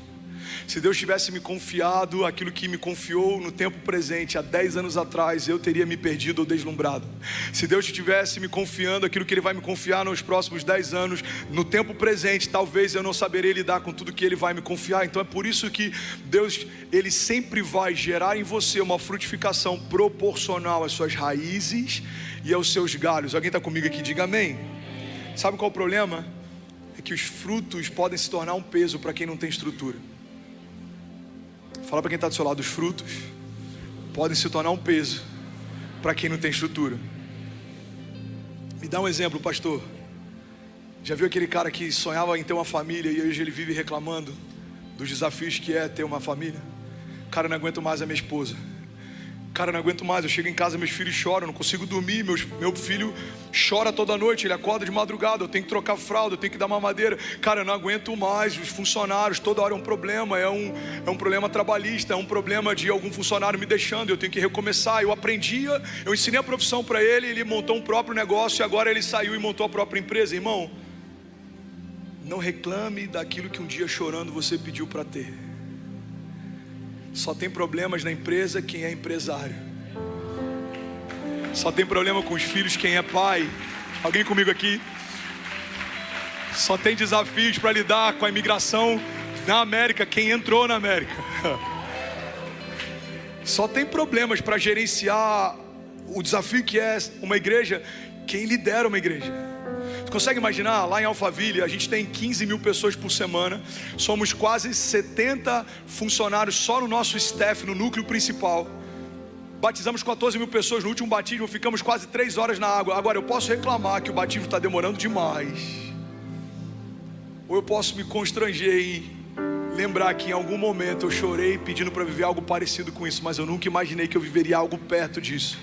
Se Deus tivesse me confiado aquilo que me confiou no tempo presente, há 10 anos atrás, eu teria me perdido ou deslumbrado. Se Deus tivesse me confiando aquilo que Ele vai me confiar nos próximos 10 anos, no tempo presente, talvez eu não saberia lidar com tudo que Ele vai me confiar. Então é por isso que Deus, Ele sempre vai gerar em você uma frutificação proporcional às suas raízes e aos seus galhos. Alguém está comigo aqui? Diga amém. Sabe qual é o problema? É que os frutos podem se tornar um peso para quem não tem estrutura. Fala para quem está do seu lado, os frutos podem se tornar um peso para quem não tem estrutura. Me dá um exemplo, pastor. Já viu aquele cara que sonhava em ter uma família e hoje ele vive reclamando dos desafios que é ter uma família? Cara, não aguento mais a minha esposa. Cara, não aguento mais, eu chego em casa, meus filhos choram, não consigo dormir, meu filho chora toda noite, ele acorda de madrugada, eu tenho que trocar fralda, eu tenho que dar mamadeira. Cara, eu não aguento mais, os funcionários, toda hora é um problema, é um problema trabalhista, é um problema de algum funcionário me deixando, eu tenho que recomeçar. Eu ensinei a profissão para ele, ele montou um próprio negócio e agora ele saiu e montou a própria empresa. Irmão, não reclame daquilo que um dia chorando você pediu para ter. Só tem problemas na empresa quem é empresário. Só tem problema com os filhos quem é pai. Alguém comigo aqui? Só tem desafios para lidar com a imigração na América quem entrou na América. Só tem problemas para gerenciar o desafio que é uma igreja quem lidera uma igreja. Você consegue imaginar? Lá em Alphaville a gente tem 15 mil pessoas por semana. Somos quase 70 funcionários só no nosso staff, no núcleo principal. Batizamos 14 mil pessoas no último batismo. Ficamos quase 3 horas na água. Agora eu posso reclamar que o batismo está demorando demais, ou eu posso me constranger e lembrar que em algum momento eu chorei pedindo para viver algo parecido com isso, mas eu nunca imaginei que eu viveria algo perto disso.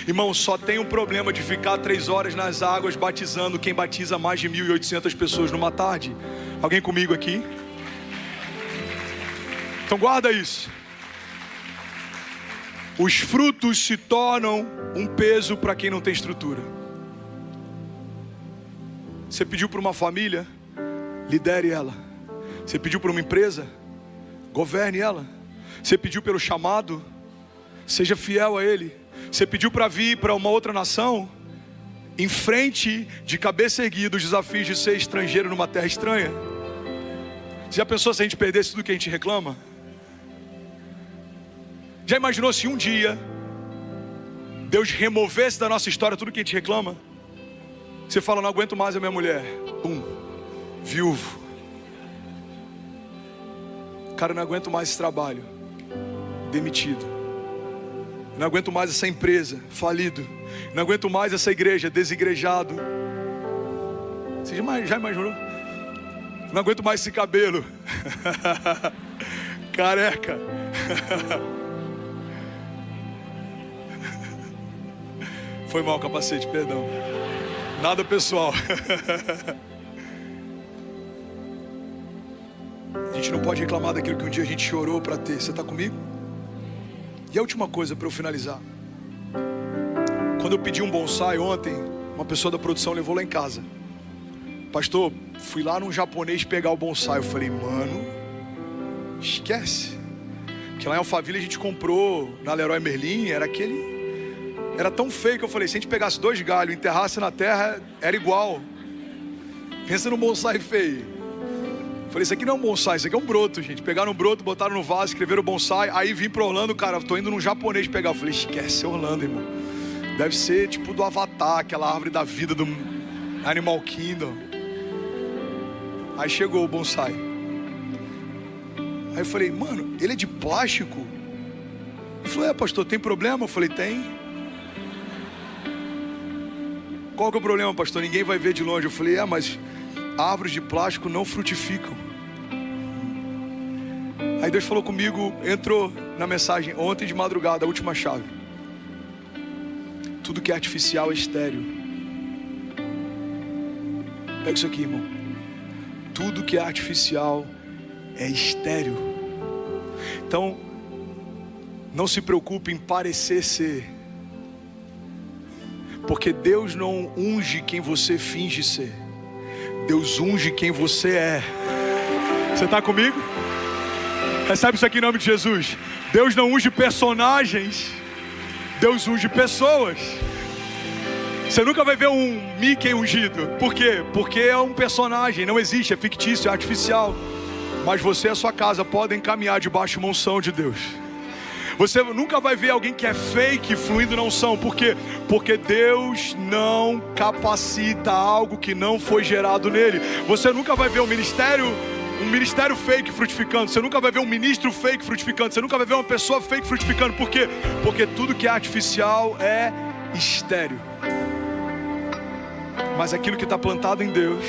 Irmão, só tem um problema de ficar 3 horas nas águas batizando quem batiza mais de 1.800 pessoas numa tarde. Alguém comigo aqui? Então guarda isso. Os frutos se tornam um peso para quem não tem estrutura. Você pediu para uma família? Lidere ela. Você pediu para uma empresa? Governe ela. Você pediu pelo chamado? Seja fiel a ele. Você pediu para vir para uma outra nação? Enfrente de cabeça erguida os desafios de ser estrangeiro numa terra estranha. Você já pensou se a gente perdesse tudo que a gente reclama? Já imaginou se um dia Deus removesse da nossa história tudo que a gente reclama? Você fala, não aguento mais a minha mulher. Viúvo. Cara, não aguento mais esse trabalho. Demitido. Não aguento mais essa empresa. Falido. Não aguento mais essa igreja. Desigrejado. Você já imaginou? Não aguento mais esse cabelo. Careca. Foi mal o capacete, perdão. Nada pessoal. A gente não pode reclamar daquilo que um dia a gente chorou para ter. Você está comigo? E a última coisa para eu finalizar. Quando eu pedi um bonsai ontem, uma pessoa da produção levou lá em casa. Pastor, fui lá num japonês pegar o bonsai. Eu falei, mano, esquece. Porque lá em Alphaville a gente comprou na Leroy Merlin. Era tão feio que eu falei, se a gente pegasse 2 galhos e enterrasse na terra, era igual. Pensa num bonsai feio. Falei, isso aqui não é um bonsai, isso aqui é um broto, gente. Pegaram um broto, botaram no vaso, escreveram bonsai. Aí vim para Orlando, cara, tô indo num japonês pegar. Eu falei, esquece Orlando, irmão. Deve ser tipo do Avatar, aquela árvore da vida do Animal Kingdom. Aí chegou o bonsai. Aí eu falei, mano, ele é de plástico? Ele falou, pastor, tem problema? Eu falei, tem. Qual que é o problema, pastor? Ninguém vai ver de longe. Eu falei, mas árvores de plástico não frutificam. Aí Deus falou comigo, entrou na mensagem ontem de madrugada, a última chave. Tudo que é artificial é estéril. Pega isso aqui, irmão. Tudo que é artificial é estéril. Então, não se preocupe em parecer ser. Porque Deus não unge quem você finge ser. Deus unge quem você é. Você está comigo? Recebe isso aqui em nome de Jesus. Deus não unge personagens. Deus unge pessoas. Você nunca vai ver um Mickey ungido. Por quê? Porque é um personagem. Não existe, é fictício, é artificial. Mas você e a sua casa podem caminhar debaixo de uma unção de Deus. Você nunca vai ver alguém que é fake fluindo na unção. Por quê? Porque Deus não capacita algo que não foi gerado nele. Você nunca vai ver um ministério fake frutificando. Você nunca vai ver um ministro fake frutificando. Você nunca vai ver uma pessoa fake frutificando. Por quê? Porque tudo que é artificial é estéril. Mas aquilo que está plantado em Deus,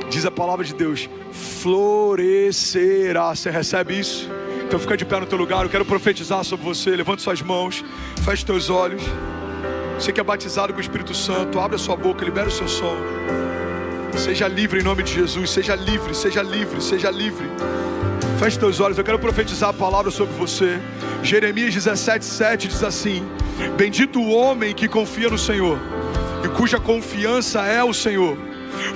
diz a palavra de Deus, florescerá. Você recebe isso? Então fica de pé no teu lugar. Eu quero profetizar sobre você. Levante suas mãos, feche teus olhos. Você que é batizado com o Espírito Santo, abre a sua boca, libera o seu som. Seja livre em nome de Jesus. Seja livre, seja livre, seja livre. Feche teus olhos, eu quero profetizar a palavra sobre você. Jeremias 17:7 diz assim: bendito o homem que confia no Senhor e cuja confiança é o Senhor,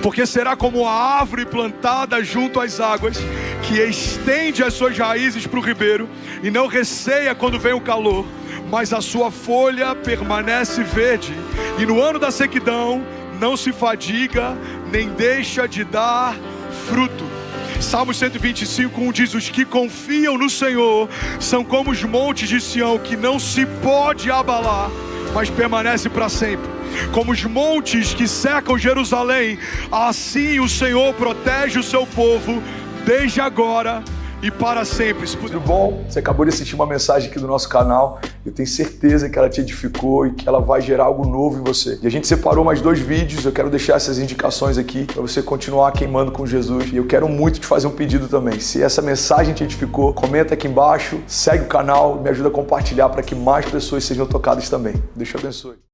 porque será como a árvore plantada junto às águas, que estende as suas raízes para o ribeiro e não receia quando vem o calor, mas a sua folha permanece verde, e no ano da sequidão não se fadiga, nem deixa de dar fruto. Salmo 125:1 diz: os que confiam no Senhor são como os montes de Sião, que não se pode abalar, mas permanece para sempre. Como os montes que cercam Jerusalém, assim o Senhor protege o seu povo, desde agora e para sempre. Tudo bom? Você acabou de assistir uma mensagem aqui do nosso canal. Eu tenho certeza que ela te edificou e que ela vai gerar algo novo em você. E a gente separou mais 2 vídeos. Eu quero deixar essas indicações aqui para você continuar queimando com Jesus. E eu quero muito te fazer um pedido também. Se essa mensagem te edificou, comenta aqui embaixo, segue o canal, me ajuda a compartilhar para que mais pessoas sejam tocadas também. Deus te abençoe.